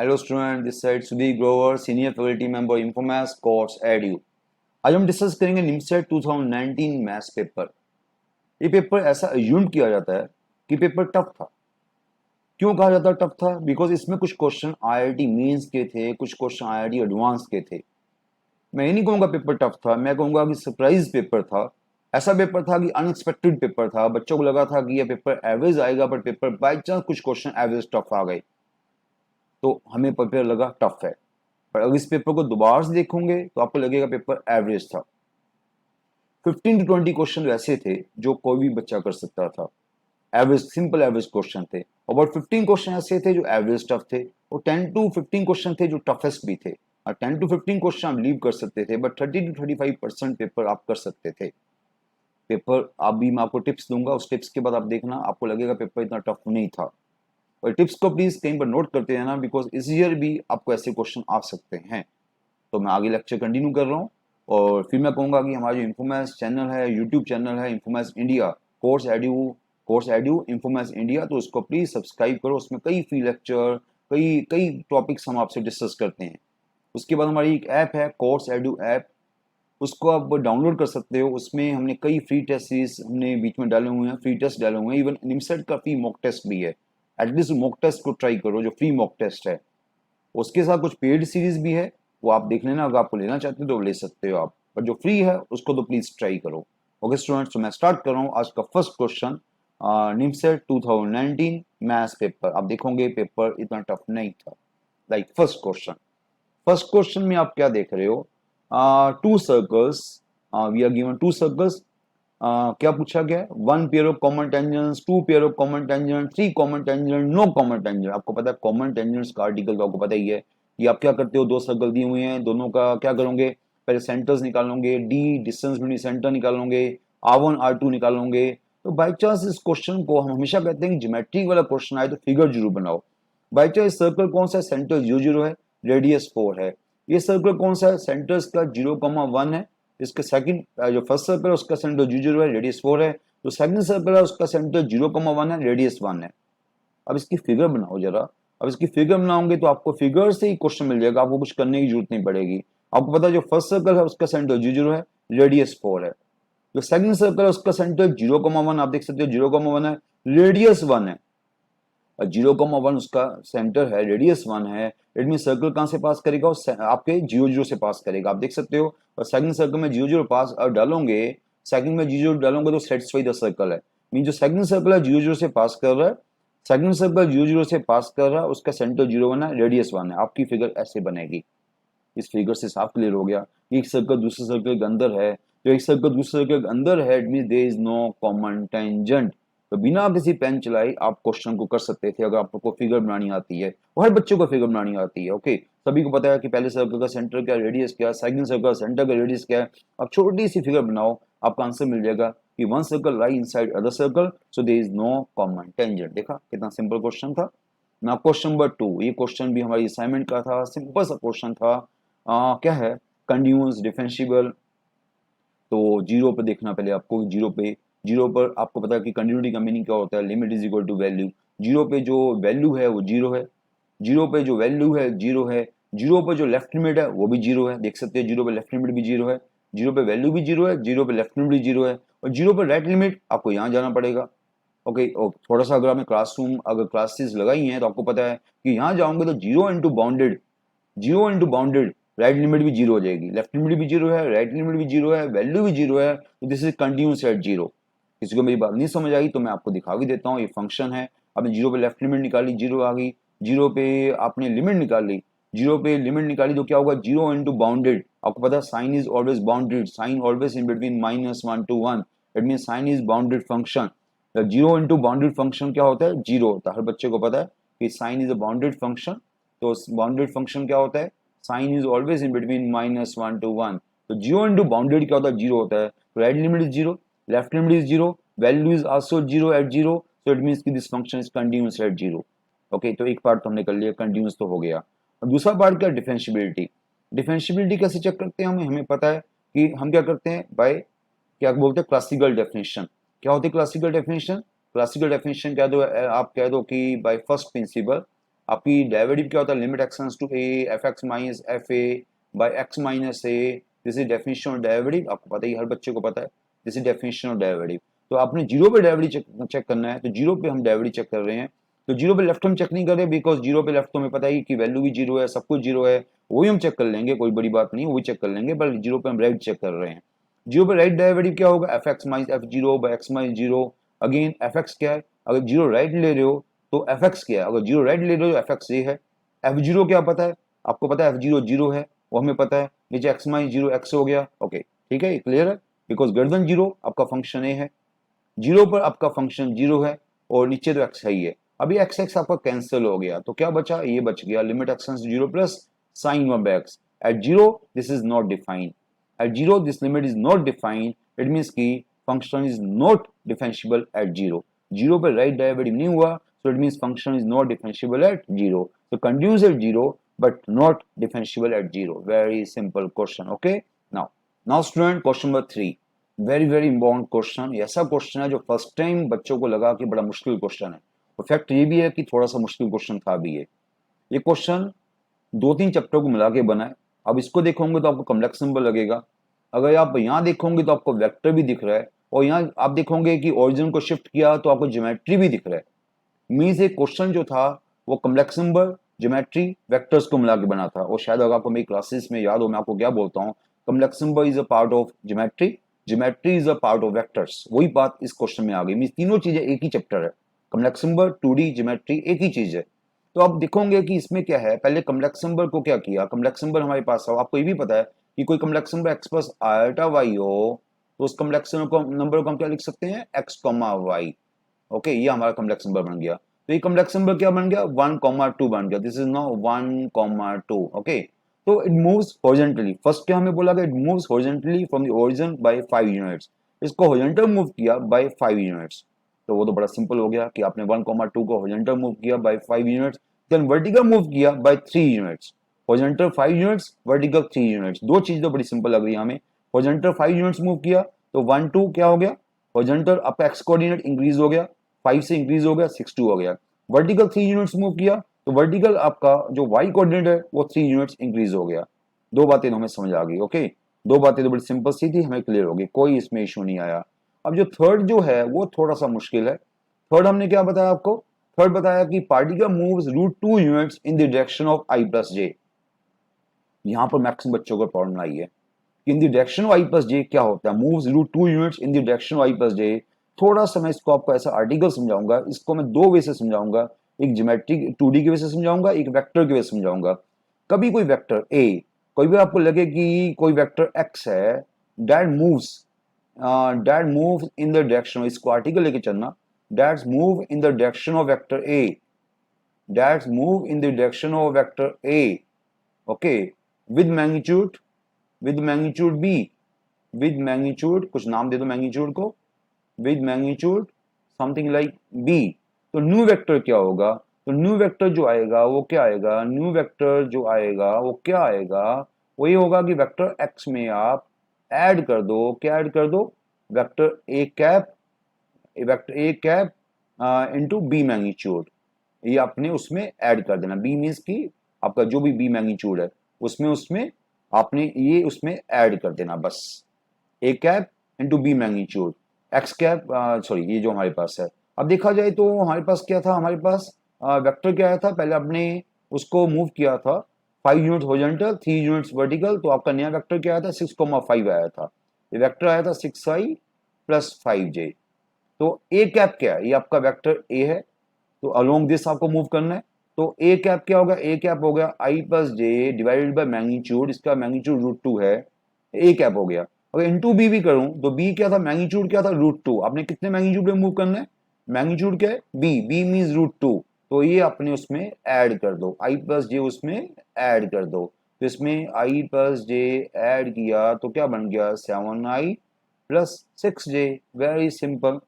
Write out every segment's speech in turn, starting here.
Hello student, this side Sudhir Grover, senior faculty member Infomaths course edu. आज हम discuss करेंगे NIMCET 2019 maths paper. ये paper ऐसा अज्यूम किया जाता है कि पेपर टफ था। क्यों कहा जाता है टफ था? बिकॉज इसमें कुछ क्वेश्चन आईआईटी मेंस के थे, कुछ क्वेश्चन आईआईटी एडवांस के थे। मैं ये नहीं कहूंगा पेपर टफ था, मैं कहूंगा कि सरप्राइज पेपर था। ऐसा पेपर था कि अनएक्सपेक्टेड पेपर था। बच्चों को लगा था कि यह पेपर एवरेज आएगा, पर पेपर बाई चांस कुछ क्वेश्चन एवरेज टफ आ गए, तो हमें पेपर लगा टफ है। पर अगर इस पेपर को दोबारा से देखोगे तो आपको लगेगा पेपर एवरेज था। 15 to 20 क्वेश्चन ऐसे थे जो कोई भी बच्चा कर सकता था। एवरेज, सिंपल एवरेज क्वेश्चन थे। अबाउट 15 क्वेश्चन ऐसे थे जो एवरेज टफ थे, और 10 to 15 क्वेश्चन थे जो टफेस्ट भी थे। और 10 to 15 क्वेश्चन आप लीव कर सकते थे, बट 30 to 35% पेपर आप कर सकते थे। पेपर अभी मैं आपको टिप्स दूंगा, उस टिप्स के बाद आप देखना आपको लगेगा पेपर इतना टफ नहीं था। और टिप्स को प्लीज कहीं पर नोट करते रहना, बिकॉज इस ईयर भी आपको ऐसे क्वेश्चन आ सकते हैं। तो मैं आगे लेक्चर कंटिन्यू कर रहा हूँ, और फिर मैं कहूँगा कि हमारा जो इन्फोमैथ्स चैनल है, यूट्यूब चैनल है इन्फोमैथ्स इंडिया, कोर्स एड्यू इन्फोमैथ्स इंडिया, तो उसको प्लीज सब्सक्राइब करो। उसमें कई फ्री लेक्चर, कई कई टॉपिक्स हम आपसे डिस्कस करते हैं। उसके बाद हमारी एक ऐप है कोर्स एड्यू ऐप, उसको आप डाउनलोड कर सकते हो। उसमें हमने कई फ्री टेस्ट सीरीज हमने बीच में डाले हुए हैं, फ्री टेस्ट डाले हुए हैं। इवन निमसेट का फ्री मॉक टेस्ट भी है। एटलीस्ट मॉक टेस्ट को ट्राई करो, जो फ्री मॉक टेस्ट है। उसके साथ कुछ पेड सीरीज भी है, वो आप देख लेना। अगर आपको लेना चाहते हो तो ले सकते हो आप, पर जो फ्री है उसको तो प्लीज ट्राई करो। ओके स्टूडेंट्स, तो मैं स्टार्ट कर रहा हूँ आज का first question. NIMCET 2019 maths paper. आप देखोगे पेपर इतना टफ नहीं था। लाइक फर्स्ट क्वेश्चन में आप क्या देख रहे हो? Two circles, we are given two circles. क्या पूछा गया? One pair of common tangents, two pair of common tangent, three common tangent, no common tangent. आपको पता है कॉमन टेंजेंट्स का आर्टिकल तो आपको पता ही है कि आप क्या करते हो। दो सर्कल दिए हुए हैं, दोनों का क्या करोगे? पहले सेंटर्स निकालोगे, डी डिस्टेंस बिटवीन सेंटर निकालोगे, R1 R2 निकालोगे। तो बाई चांस इस क्वेश्चन को हम हमेशा कहते हैं कि ज्योमेट्रिक वाला क्वेश्चन आए तो फिगर जरूर बनाओ। बाई चांस सर्कल कौन सा है? सेंटर 0 0 है, रेडियस 4 है। ये सर्कल कौन सा है? सेंटर्स का 0,1 है। इसका सेकंड, जो फर्स्ट सर्कल है उसका सेंटर 0 0 है, रेडियस 4 है। जो सेकंड सर्कल है उसका सेंटर 0,1 है, रेडियस 1 है। अब इसकी फिगर बनाओ जरा। अब इसकी फिगर बनाओगे तो आपको फिगर से ही क्वेश्चन मिल जाएगा, आपको कुछ करने की जरूरत नहीं पड़ेगी। आपको पता है जो फर्स्ट सर्कल है उसका सेंटर 0 0 है, रेडियस 4 है। जो सेकंड सर्कल है उसका सेंटर 0,1, आप देख सकते हो 0,1 है, रेडियस 1 है। 0,1 उसका सेंटर है, रेडियस 1 है। इट मीन सर्कल कहां से पास करेगा? आपके 0 0 से पास करेगा, आप देख सकते हो। और सेकंड सर्कल में 0 0 पास डालोगे, सेकंड में 0 0 डालोगे तो सेटिस्फाई द सर्कल है। मीन जो सेकंड सर्कल है 0 0 से पास कर रहा है, सेकंड सर्कल 0 0 से पास कर रहा है, उसका सेंटर 0 1 है, रेडियस 1 है। आपकी फिगर ऐसे बनेगी। इस फिगर से साफ क्लियर हो गया। एक सर्कल दूसरे सर्कल के अंदर है, जो एक सर्कल दूसरे सर्कल के अंदर है, it mean there is no common tangent. तो बिना किसी पेन चलाए आप क्वेश्चन को कर सकते थे, अगर आपको फिगर बनानी आती है। वो हर बच्चों को फिगर बनानी आती है। ओके, सभी को पता है कि पहले सर्कल का सेंटर क्या, रेडियस क्या, सेकंड सर्कल का सेंटर का रेडियस क्या है। अब छोटी सी फिगर बनाओ, आपका आंसर मिल जाएगा कि one circle lie inside other circle, so there is no common tangent. देखा कितना सिंपल क्वेश्चन था ना। क्वेश्चन नंबर 2, ये क्वेश्चन भी हमारी असाइनमेंट का था, सिंपल सा क्वेश्चन था। क्या है? Continuous differentiable. तो जीरो पे देखना पहले आपको। जीरो पर आपको पता है कि कंटिन्यूटी का मीनिंग क्या होता है? Limit is equal to value. Zero पे जो वैल्यू है वो जीरो है। जीरो पे जो वैल्यू है जीरो है। जीरो पे जो लेफ्ट लिमिट है वो भी जीरो है, देख सकते हैं। जीरो पे लेफ्ट लिमिट भी जीरो है, जीरो पे वैल्यू भी जीरो है, जीरो पे लेफ्ट लिमिट भी जीरो है, और जीरो पे राइट लिमिट आपको यहाँ जाना पड़ेगा। ओके, थोड़ा सा अगर आपने क्लासरूम अगर क्लासेस लगाई हैं तो आपको पता है कि यहाँ जाओगे तो zero into bounded right limit भी जीरो हो जाएगी, लेफ्ट लिमिट भी जीरो है, राइट लिमिट भी जीरो है, वैल्यू भी जीरो है। तो this is continuous at zero. किसी को मेरी बात नहीं समझ आई तो मैं आपको दिखा भी देता हूँ। ये फंक्शन है, आपने जीरो पे लेफ्ट लिमिट निकाली, जीरो आ गई। जीरो पे आपने लिमिट निकाली, जीरो पे लिमिट निकाली तो क्या होगा? Zero into bounded. आपको पता है sine is always bounded, sine always in between -1 to 1। It mean sine is bounded function. Zero into bounded function क्या होता है? जीरो होता है। हर बच्चे को पता है कि sine is a bounded function. तो बाउंडेड फंक्शन क्या होता है? Sine is always in between -1 to 1। तो जीरो इंटू बाउंडेड क्या होता है? जीरो होता है। Right limit is zero, left limit is zero, value is also zero at zero. So it means कि this function is continuous at zero. Okay, तो एक part तो हमने कर लिया, कंटिन्यूअस तो हो गया। और दूसरा पार्ट क्या? डिफरेंशियबिलिटी। डिफरेंशियबिलिटी कैसे चेक करते हैं? हमें पता है कि हम क्या करते हैं बाय, क्या बोलते हैं, क्लासिकल डेफिनेशन। क्या होती है क्लासिकल डेफिनेशन? क्लासिकल डेफिनेशन कह दो, आप कह दो कि बाय फर्स्ट प्रिंसिपल आपकी डेरिवेटिव क्या होता है, limit x tends to a f x minus f a by x minus a, this is definition of derivative, आपको पता ही, हर बच्चे को पता है, this is definition of derivative. तो आपने जीरो पे डेरिवेटिव चेक करना है, तो जीरो पे हम डेरिवेटिव चेक कर रहे हैं, तो जीरो पे लेफ्ट हम चेक नहीं कर रहे, बिकॉज जीरो पे लेफ्ट तो हमें पता ही कि वैल्यू भी जीरो है, सब कुछ जीरो है, वही हम चेक कर लेंगे, कोई बड़ी बात नहीं, वही चेक कर लेंगे, पर जीरो पे हम राइट चेक कर रहे हैं। जीरो पे राइट डेरिवेटिव क्या होगा, F x minus F zero by x minus zero, again F x क्या है, अगर जीरो राइट ले रहे हो तो एफ एक्स क्या है, अगर जीरो राइट ले रहे हो तो एफ एक्स ये है, एफ जीरो क्या पता है, आपको पता है एफ जीरो जीरो है, वो हमें पता है, नीचे एक्स माइनस जीरो एक्स हो गया, ओके ठीक है, क्लियर है, बिकॉज ग्रेटर देन जीरो आपका फंक्शन ए है, जीरो पर आपका फंक्शन जीरो है और नीचे तो एक्स है ही है। अभी एक्स एक्स आपका कैंसिल हो गया तो क्या बचा, ये बच गया limit X zero plus sine one by X, at zero this is not defined, at zero this limit is not defined, it means की function is not differentiable at zero, zero पर राइट डेरिवेटिव नहीं हुआ, so it means function is not differentiable at zero, so continues at zero but not differentiable at zero, very simple question, okay। now student question number 3, very very important question, ऐसा question है जो first time बच्चों को लगा कि बड़ा मुश्किल question है, और फैक्ट ये भी है कि थोड़ा सा मुश्किल क्वेश्चन था भी ये क्वेश्चन 2-3 चैप्टर को मिला के बना है। अब इसको देखोगे तो आपको कॉम्प्लेक्स सिंबल लगेगा, अगर आप यहाँ देखोगे तो आपको वेक्टर भी दिख रहा है, और यहाँ आप देखोगे कि ओरिजिन को शिफ्ट किया तो आपको ज्योमेट्री भी दिख रहा है, मीन्स एक क्वेश्चन जो था वो कॉम्प्लेक्स सिंबल ज्योमेट्री वेक्टर्स को मिला के बना था, और शायद अगर आपको मेरी क्लासेस में याद हो मैं आपको क्या बोलता हूँ, complex symbol is a part of geometry, geometry is a part of vectors, वही बात इस क्वेश्चन में आ गई, मीन्स तीनों चीजें एक ही चैप्टर है, कॉम्प्लेक्स सिंबल 2D ज्योमेट्री एक ही चीज है। तो आप देखोगे कि इसमें क्या है, पहले कॉम्प्लेक्स सिंबल को क्या किया, कॉम्प्लेक्स सिंबल हमारे पास है, आपको ये भी पता है कि कोई complex symbol x plus iota y हो तो उस कॉम्प्लेक्स नंबर को हम क्या लिख सकते हैं, एक्स कॉमा वाई, ओके, ये हमारा कॉम्प्लेक्स नंबर बन गया। तो ये कॉम्प्लेक्स नंबर क्या बन गया, 1,2 बन गया, दिस इज नाउ 1,2, ओके। तो इट मूव्स हॉरिजॉन्टली, फर्स्ट क्या हमें बोला गया, it moves horizontally from the origin by 5 units, इसको हॉरिजॉन्टल मूव किया बाय 5 यूनिट्स, तो वो तो बड़ा सिंपल हो गया कि आपने 1,2 को हॉरिजॉन्टल मूव किया by 5 units, then vertical move किया by 3 units, horizontal 5 units, vertical 3 units, दो चीज तो बड़ी सिंपल लग रही है हमें, हॉरिजॉन्टल 5 यूनिट्स मूव किया तो 1 2 क्या हो गया, हॉरिजॉन्टल आपका एक्स कोऑर्डिनेट इंक्रीज हो गया, 5 से इंक्रीज हो गया 6 2 हो गया, वर्टिकल 3 यूनिट्स मूव किया तो वर्टिकल आपका जो वाई कोऑर्डिनेट है वो 3 यूनिट्स इंक्रीज हो गया। दो बातें तो हमें समझ आ गई, ओके, दो बातें तो बड़ी सिंपल सी थी, हमें क्लियर हो गई, कोई इसमें इशू नहीं आया। अब जो थर्ड जो है वो थोड़ा सा मुश्किल है। थर्ड हमने क्या बताया आपको, थर्ड बताया कि particle moves √2 units in the direction of i plus J, यहां पर मैक्सिमम बच्चों को प्रॉब्लम आई है in the direction of i plus J क्या होता है, moves √2 units in the direction of i plus J. थोड़ा सा मैं इसको आपको ऐसा आर्टिकल समझाऊंगा, इसको मैं दो वे से समझाऊंगा, एक ज्योमेट्रिक 2D की वजह से समझाऊंगा, एक वेक्टर की वजह से समझाऊंगा। कभी कोई वेक्टर ए, कोई भी आपको लगे कि कोई वेक्टर एक्स है, that moves in the direction, इसको आर्टिकल लेके चलना, that's move in the direction of vector A, that's move in the direction of vector A, okay, with magnitude, with magnitude B, with magnitude, कुछ नाम दे दो magnitude को, with magnitude something like B. तो new vector क्या होगा, तो new vector जो आएगा वो क्या आएगा, न्यू वेक्टर जो आएगा वो क्या आएगा, वही होगा कि वेक्टर एक्स में आप ऐड कर दो, क्या ऐड कर दो, vector A cap, vector A cap into B magnitude, ये आपने उसमें ऐड कर देना, बी मींस की आपका जो भी बी मैग्नीट्यूड है उसमें उसमें आपने ये उसमें ऐड कर देना, बस A cap into B magnitude X cap, sorry ये जो हमारे पास है। अब देखा जाए तो हमारे पास क्या था, हमारे पास वेक्टर क्या आया था, पहले आपने उसको मूव किया था 5 यूनिट्स हॉरिजॉन्टल 3 यूनिट्स वर्टिकल, तो आपका नया वेक्टर क्या आया था 6,5 आया था, ये वेक्टर आया था 6i प्लस 5j। तो ए कैप क्या है, ये आपका वेक्टर ए है, तो अलोंग दिस आपको मूव करना है, तो ए कैप क्या होगा, ए कैप हो गया i plus J divided by magnitude, इसका मैग्नीट्यूड √2 है, ए कैप हो गया। अगर इनटू बी भी करूं तो बी क्या था, मैग्नीट्यूड क्या था √2, आपने कितने मैग्नीट्यूड पे मूव करना है, मैग्नीट्यूड क्या है बी, बी मींस √2, तो ये आपने उसमें ऐड कर दो, i प्लस जे उसमें ऐड कर दो, तो इसमें i प्लस जे ऐड किया तो क्या बन गया 7i plus 6j, very simple.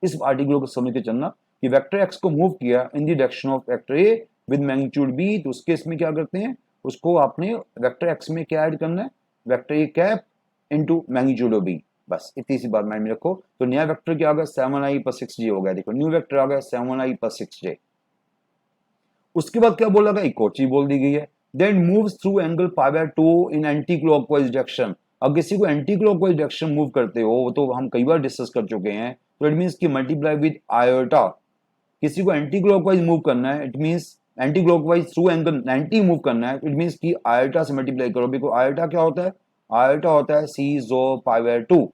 इस आर्टिकल को समझ के चलना कि वेक्टर एक्स को मूव किया in the direction of vector A with magnitude B, तो उस केस में क्या करते हैं, उसको आपने वेक्टर एक्स में क्या ऐड करना है, vector A cap into magnitude of B, बस इतनी सी बात माइंड में रखो। तो नया वेक्टर क्या आ गया 7i प्लस 6j हो गया, देखो न्यू वेक्टर आ गया 7i प्लस 6j। उसके बाद क्या बोला गया, एक और चीज बोल दी गई है, देन मूव्स थ्रू एंगल π/2 इन एंटी क्लॉकवाइज डायरेक्शन। अब किसी को एंटी क्लॉकवाइज डायरेक्शन मूव करते हो, वो तो हम कई बार डिस्कस कर चुके हैं, तो इट मींस कि मल्टीप्लाई विद आयोटा। किसी को एंटी क्लॉकवाइज मूव करना है, it means anti clockwise through angle 90 move करना है, इट मींस कि आयोटा से मल्टीप्लाई करो। बिकॉज आयोटा क्या होता है, आयोटा होता है सी जो π/2,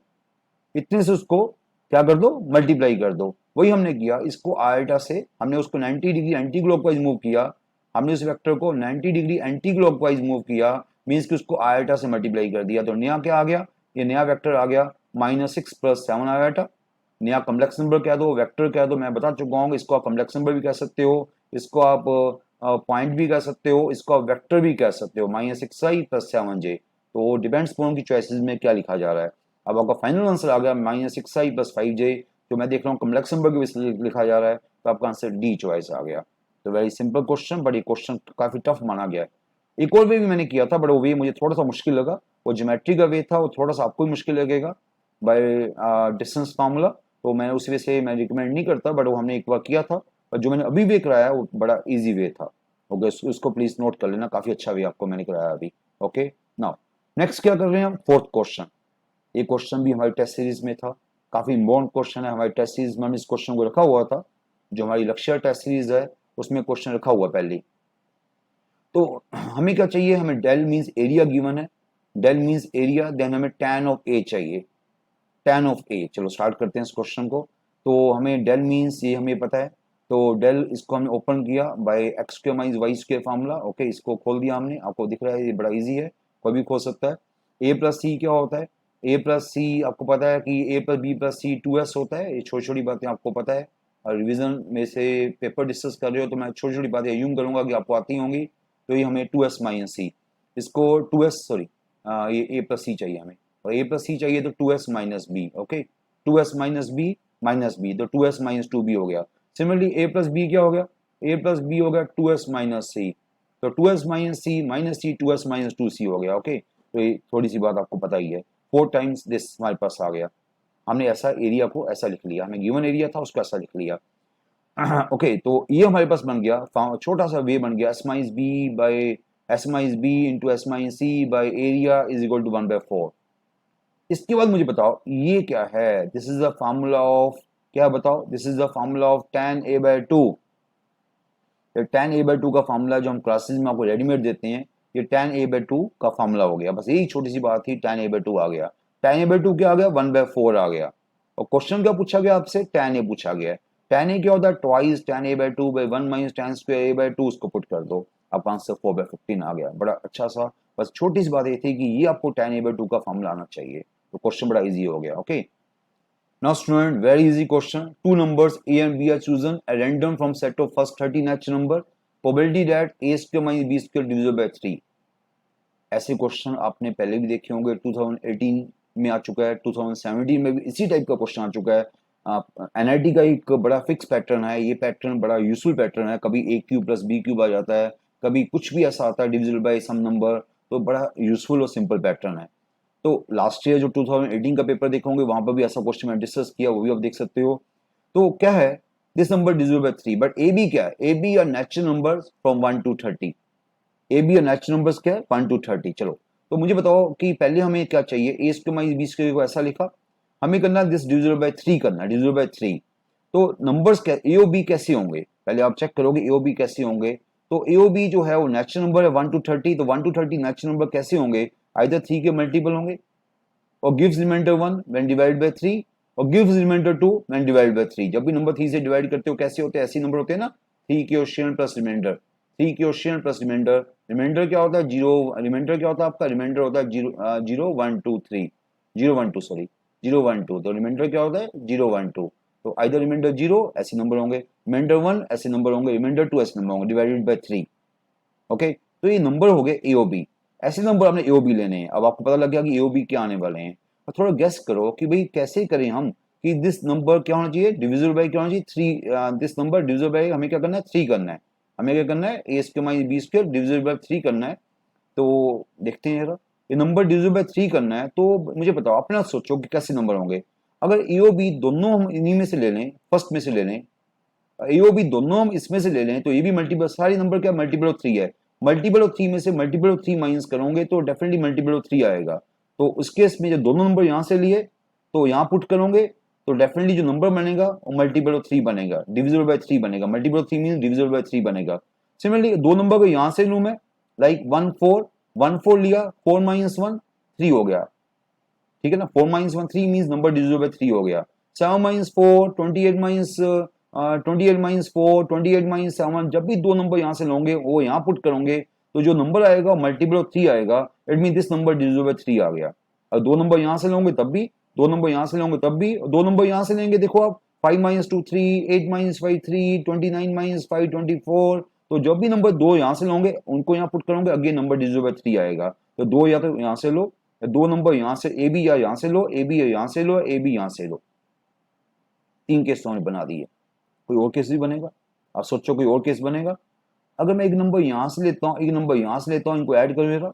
इतने से उसको क्या कर दो, मल्टीप्लाई कर दो। वही हमने किया, इसको आयोटा से हमने उसको 90 डिग्री एंटी क्लॉकवाइज मूव किया, हमने उस वेक्टर को 90 डिग्री एंटी क्लॉकवाइज मूव किया, मींस कि उसको आयोटा से मल्टीप्लाई कर दिया। तो नया क्या आ गया, ये नया वेक्टर आ गया -6 + 7 आयोटा। नया कॉम्प्लेक्स नंबर कह दो, वेक्टर कह दो, मैं बता चुका हूँ। इसको आप कॉम्प्लेक्स नंबर भी कह सकते हो, इसको आप पॉइंट भी कह सकते हो, इसको आप वेक्टर भी कह सकते हो, -6i + 7j। तो डिपेंड्स अपॉन की चॉइसेस में क्या लिखा जा रहा है। अब आपका फाइनल आंसर आ गया -6i + 5j, जो मैं देख रहा हूँ कॉम्प्लेक्स नंबर के भी लिखा जा रहा है, तो आपका आंसर डी चॉइस आ गया। तो वेरी सिंपल क्वेश्चन, बट ये क्वेश्चन काफी टफ माना गया है। एक और वे भी मैंने किया था, बट वो वे मुझे थोड़ा सा मुश्किल लगा, वो ज्योमेट्री का वे था, वो थोड़ा सा आपको भी मुश्किल लगेगा बाय डिस्टेंस फार्मूला, तो मैं उस वे से मैं रिकमेंड नहीं करता, बट वो हमने एक बार किया था। और जो मैंने अभी वे कराया वो बड़ा इजी वे था। ओके, उसको प्लीज नोट कर लेना, काफी अच्छा वे आपको मैंने कराया अभी। ओके, नाउ नेक्स्ट क्या कर रहे हैं हम, फोर्थ क्वेश्चन। ये क्वेश्चन भी हमारी टेस्ट सीरीज में था, काफी इम्पोर्टेंट क्वेश्चन है हमारी टेस्ट सीरीज में। हमने इस क्वेश्चन को रखा हुआ था, जो हमारी लक्ष्य टेस्ट सीरीज है उसमें क्वेश्चन रखा हुआ पहले। तो हमें क्या चाहिए, हमें डेल मींस एरिया गिवन है, डेल मींस एरिया, देन हमें tan ऑफ ए चाहिए, tan ऑफ ए। चलो स्टार्ट करते हैं इस क्वेश्चन को। तो हमें डेल मींस ये हमें पता है, तो डेल इसको हमने ओपन किया bye x² - y² formula. Okay, इसको खोल दिया हमने, आपको दिख रहा है, ये बड़ा इजी है, कोई भी खोल सकता है। a + c क्या होता है, a + c आपको पता है कि a + b + c 2s होता है। ये छोटी छोटी बातें आपको पता है, और रिवीजन में से पेपर डिस्कस कर रहे हो तो मैं छोटी छोटी बातें यूं करूंगा कि आपको आती होंगी। तो ये हमें 2s - c, इसको 2s सॉरी, ये a + c चाहिए हमें, और a + c चाहिए तो 2s - b। Okay, 2s - b तो 2s - 2b हो गया। सिमिलरली a + b क्या हो गया, a + b हो गया 2s - c, तो 2s - c - c 2s - 2c हो गया। ओके, तो ये थोड़ी सी बात आपको पता ही है, 4 टाइम्स दिस हमारे पास आ गया। हमने ऐसा एरिया को ऐसा लिख लिया, हमें गिवन एरिया था उसको ऐसा लिख लिया। ओके, तो ये हमारे पास बन गया, छोटा सा वे बन गया, S - B into S - C by area is equal to 1/4। इसके बाद मुझे बताओ ये क्या है, this is the formula of, क्या बताओ, this is the formula of tan a/2। ये tan a/2 का फार्मूला जो हम क्लासेस में आपको रेडीमेड देते हैं, ये tan a/2 का फार्मूला हो गया। बस यही छोटी सी बात थी, tan a/2 आ गया। tan a/2 क्या आ गया, 1/4 आ गया। और क्वेश्चन क्या पूछा गया आपसे, tan a पूछा गया है। tan a क्या होता है, twice tan a/2 bye 1 - tan² a/2, उसको पुट कर दो, आप आंसर 4/15 आ गया। बड़ा अच्छा सा, बस छोटी सी बात ये थी कि ये आपको tan a/2 का फार्मूला आना चाहिए, तो क्वेश्चन बड़ा इजी हो गया। Okay, now student, very easy question. Two numbers a and b are chosen at random from set of first 30 natural number. Probability that a² - b² divisible by 3. ऐसे question आपने पहले भी देखे होंगे, 2018 में आ चुका है, 2017 में भी इसी टाइप का क्वेश्चन आ चुका है। एनआईटी का एक बड़ा फिक्स पैटर्न है, ये पैटर्न बड़ा यूजफुल पैटर्न है। कभी a³ + b³ आ जाता है, कभी कुछ भी ऐसा आता है डिविजिबल बाय सम नंबर, तो बड़ा यूजफुल और सिंपल पैटर्न है। तो लास्ट ईयर जो 2018 का पेपर देखोगे वहां पर भी ऐसा क्वेश्चन मैंने डिस्कस किया, वो भी आप देख सकते हो। तो क्या है, this number divisible by 3, but A B क्या है, A B are natural numbers from 1 to 30। A B are natural numbers क्या है, 1 to 30। चलो, तो मुझे बताओ कि पहले हमें क्या चाहिए, a² - b² को ऐसा लिखा, हमें करना दिस डिविजिबल बाय 3 करना, डिविजिबल बाय 3। तो नंबर्स क्या, ए और बी कैसे होंगे, पहले आप चेक करोगे ए और बी कैसे होंगे। तो ए और बी जो है वो नेचुरल नंबर है 1 to 30, तो 1 to 30 नेचुरल नंबर कैसे होंगे, आइदर 3 के मल्टीपल होंगे, और gives remainder 1 when divided by 3, और gives remainder 2 when divided by 3। जब भी नंबर 3 से डिवाइड करते हो कैसे होते हैं, ऐसे नंबर होते हैं ना, 3 quotient plus remainder, 3 quotient plus remainder. Remainder क्या होता है, 0। रिमाइंडर क्या होता है आपका, रिमाइंडर होता है 0 1 2 3, 0 1 2 सॉरी, 0 1 2। तो रिमाइंडर क्या होता है, 0 1 2। तो आइदर रिमाइंडर 0 ऐसे नंबर होंगे, रिमाइंडर 1 ऐसे नंबर होंगे, रिमाइंडर 2 ऐसे नंबर होंगे, डिवाइडेड बाय 3। ओके, तो ये नंबर हो गए ए ओ बी, ऐसे नंबर आपने ए ओ बी लेने हैं। अब आपको पता लग गया कि ए ओ बी क्या आने वाले हैं, और थोड़ा गेस करो कि भाई कैसे करें हम, कि दिस नंबर क्या होना चाहिए, डिविजिबल बाय क्या होना चाहिए, 3। दिस नंबर डिविजिबल बाय हमें क्या करना है, 3 करना है। हमें क्या करना है, a² - b² डिविजिबल बाय 3 करना है। तो देखते हैं जरा, ये नंबर डिविजिबल बाय 3 करना है, तो मुझे बताओ, अपना सोचो कि कैसे नंबर होंगे। अगर ए ओ बी दोनों हम इन्हीं में से ले लें, फर्स्ट में से ले लें, ए और बी दोनों हम इसमें से ले लें तो ये भी मल्टीपल, सारी नंबर क्या मल्टीपल ऑफ 3 है, मल्टीपल ऑफ 3 में से मल्टीपल ऑफ 3 माइनस करोगे तो डेफिनेटली मल्टीपल ऑफ 3 आएगा। तो उस केस में जो दोनों नंबर यहां से लिए तो यहां पुट करोगे तो डेफिनेटली जो नंबर बनेगा वो मल्टीपल ऑफ 3 बनेगा, डिविजिबल बाय 3 बनेगा, multiple of 3 means divisible by 3 बनेगा। सिमिलरली दो नंबर को यहां से लूं मैं, लाइक 1 4 1 4 लिया, 4 माइनस 1 3 हो गया, ठीक है ना, 4 minus 1 3 means number divisible by 3 हो गया। 7 माइनस 4 28 माइनस 28 माइनस 4 28 माइनस 7, जब भी दो नंबर यहां से लोगे वो यहां पुट करोगे तो जो नंबर आएगा मल्टीपल ऑफ 3 आएगा, it mean this number divisible by 3 आ गया। और दो नंबर यहां से लोगे तब भी, दो नंबर यहां से लोगे तब भी, दो नंबर यहां से लेंगे, देखो आप 5 माइनस 2 3 8 माइनस 5 3 29 माइनस 5 24, तो जब भी नंबर दो यहां से लोगे उनको यहां पुट करोगे अगेन नंबर डिविजिबल बाय 3 आएगा। तो दो या तो यहां से लो, दो नंबर यहां से ए बी या यहां से लो, ए बी या यहां से लो, ए बी यहां से लो, तीन केस तो हमने बना दिए। कोई और केस भी बनेगा, आप सोचो कोई और केस बनेगा। अगर मैं एक नंबर यहां से लेता हूं, एक नंबर यहां से लेता हूं, इनको ऐड करो,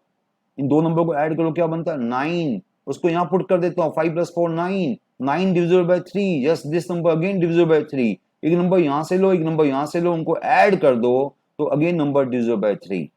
इन दो नंबर को ऐड करो, क्या बनता है 9, उसको यहां पुट कर देता हूं 5 + 4 9, 9 divisible by 3, yes this number again divisible by 3। एक नंबर यहां से लो, एक नंबर यहां से लो, उनको ऐड कर दो तो अगेन नंबर डिविजिबल बाय 3।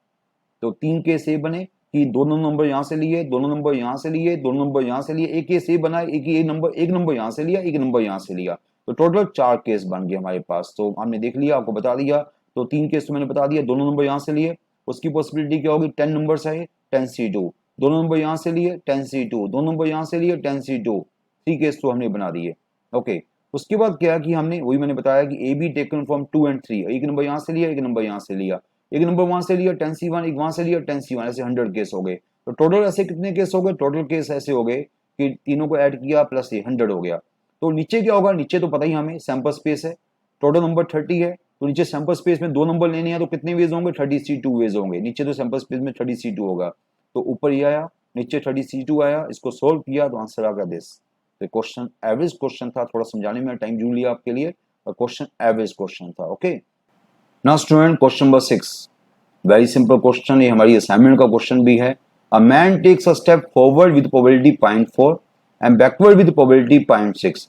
तो तीन केस ये बने कि दोनों नंबर यहां से लिए, दोनों नंबर यहां से लिए, दोनों नंबर यहां से लिए, एक केस ये बना, एक नंबर यहां से लिया, एक नंबर यहां से लिया, तो टोटल 4 केस बन गए हमारे पास। तो हमने देख लिया, आपको बता दिया, तो तीन केस तो मैंने बता दिया, दोनों नंबर यहां से लिए, उसकी पॉसिबिलिटी क्या होगी 10 नंबर है 10C2, दोनों नंबर यहां से लिए 10C2, दोनों नंबर यहां से लिए 10C2, 3 केस तो हमने बना दिए। ओके, उसके बाद क्या कि हमने वही मैंने बताया कि A be taken from 2 and 3, एक नंबर यहां से लिया, एक नंबर यहां से लिया, एक नंबर वहां से लिया 10C1, एक वहां से लिया 10C1, ऐसे 100 केस हो गए। तो टोटल ऐसे कितने केस हो गए, टोटल केस ऐसे हो गए कि तीनों को ऐड किया प्लस ये 100 हो गया। तो नीचे क्या होगा, नीचे तो पता ही हमें सैंपल स्पेस है, टोटल नंबर 30 है, तो नीचे सैंपल स्पेस में दो नंबर लेने हैं तो कितने वेज होंगे 30C2 वेज होंगे, नीचे तो सैंपल स्पेस में 30C2 होगा। तो ऊपर ये आया, नीचे 30C2 आया, इसको सोल्व किया तो आंसर आ गया दिस। तो क्वेश्चन एवरेज क्वेश्चन था, थोड़ा समझाने में टाइम जरूर लिया आपके लिए, और क्वेश्चन एवरेज क्वेश्चन था। Okay, now student question number 6, very simple question, ये हमारी असाइनमेंट का क्वेश्चन भी है। A man takes a step forward with probability 0.4 and backward with probability 0.6,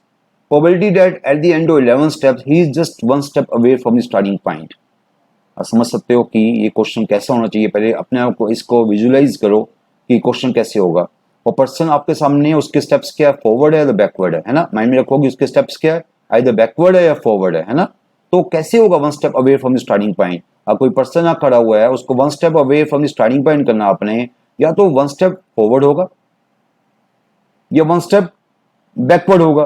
probability that at the end of 11 steps he is just one step away from the starting point. आप समझ सकते हो कि ये question कैसा होना चाहिए, पहले अपने आप को इसको विजुअलाइज करो कि क्वेश्चन कैसे होगा। और पर्सन आपके सामने है, उसके स्टेप्स क्या है, फॉरवर्ड है या बैकवर्ड है ना, माइंड में रखोगे उसके स्टेप्स क्या है, आइदर बैकवर्ड है या फॉरवर्ड है ना। तो कैसे होगा one step away from the starting point, अब कोई पर्सन यहाँ खड़ा हुआ है, उसको one step away from the starting point करना आपने, या तो वन स्टेप फॉरवर्ड होगा या वन स्टेप बैकवर्ड होगा,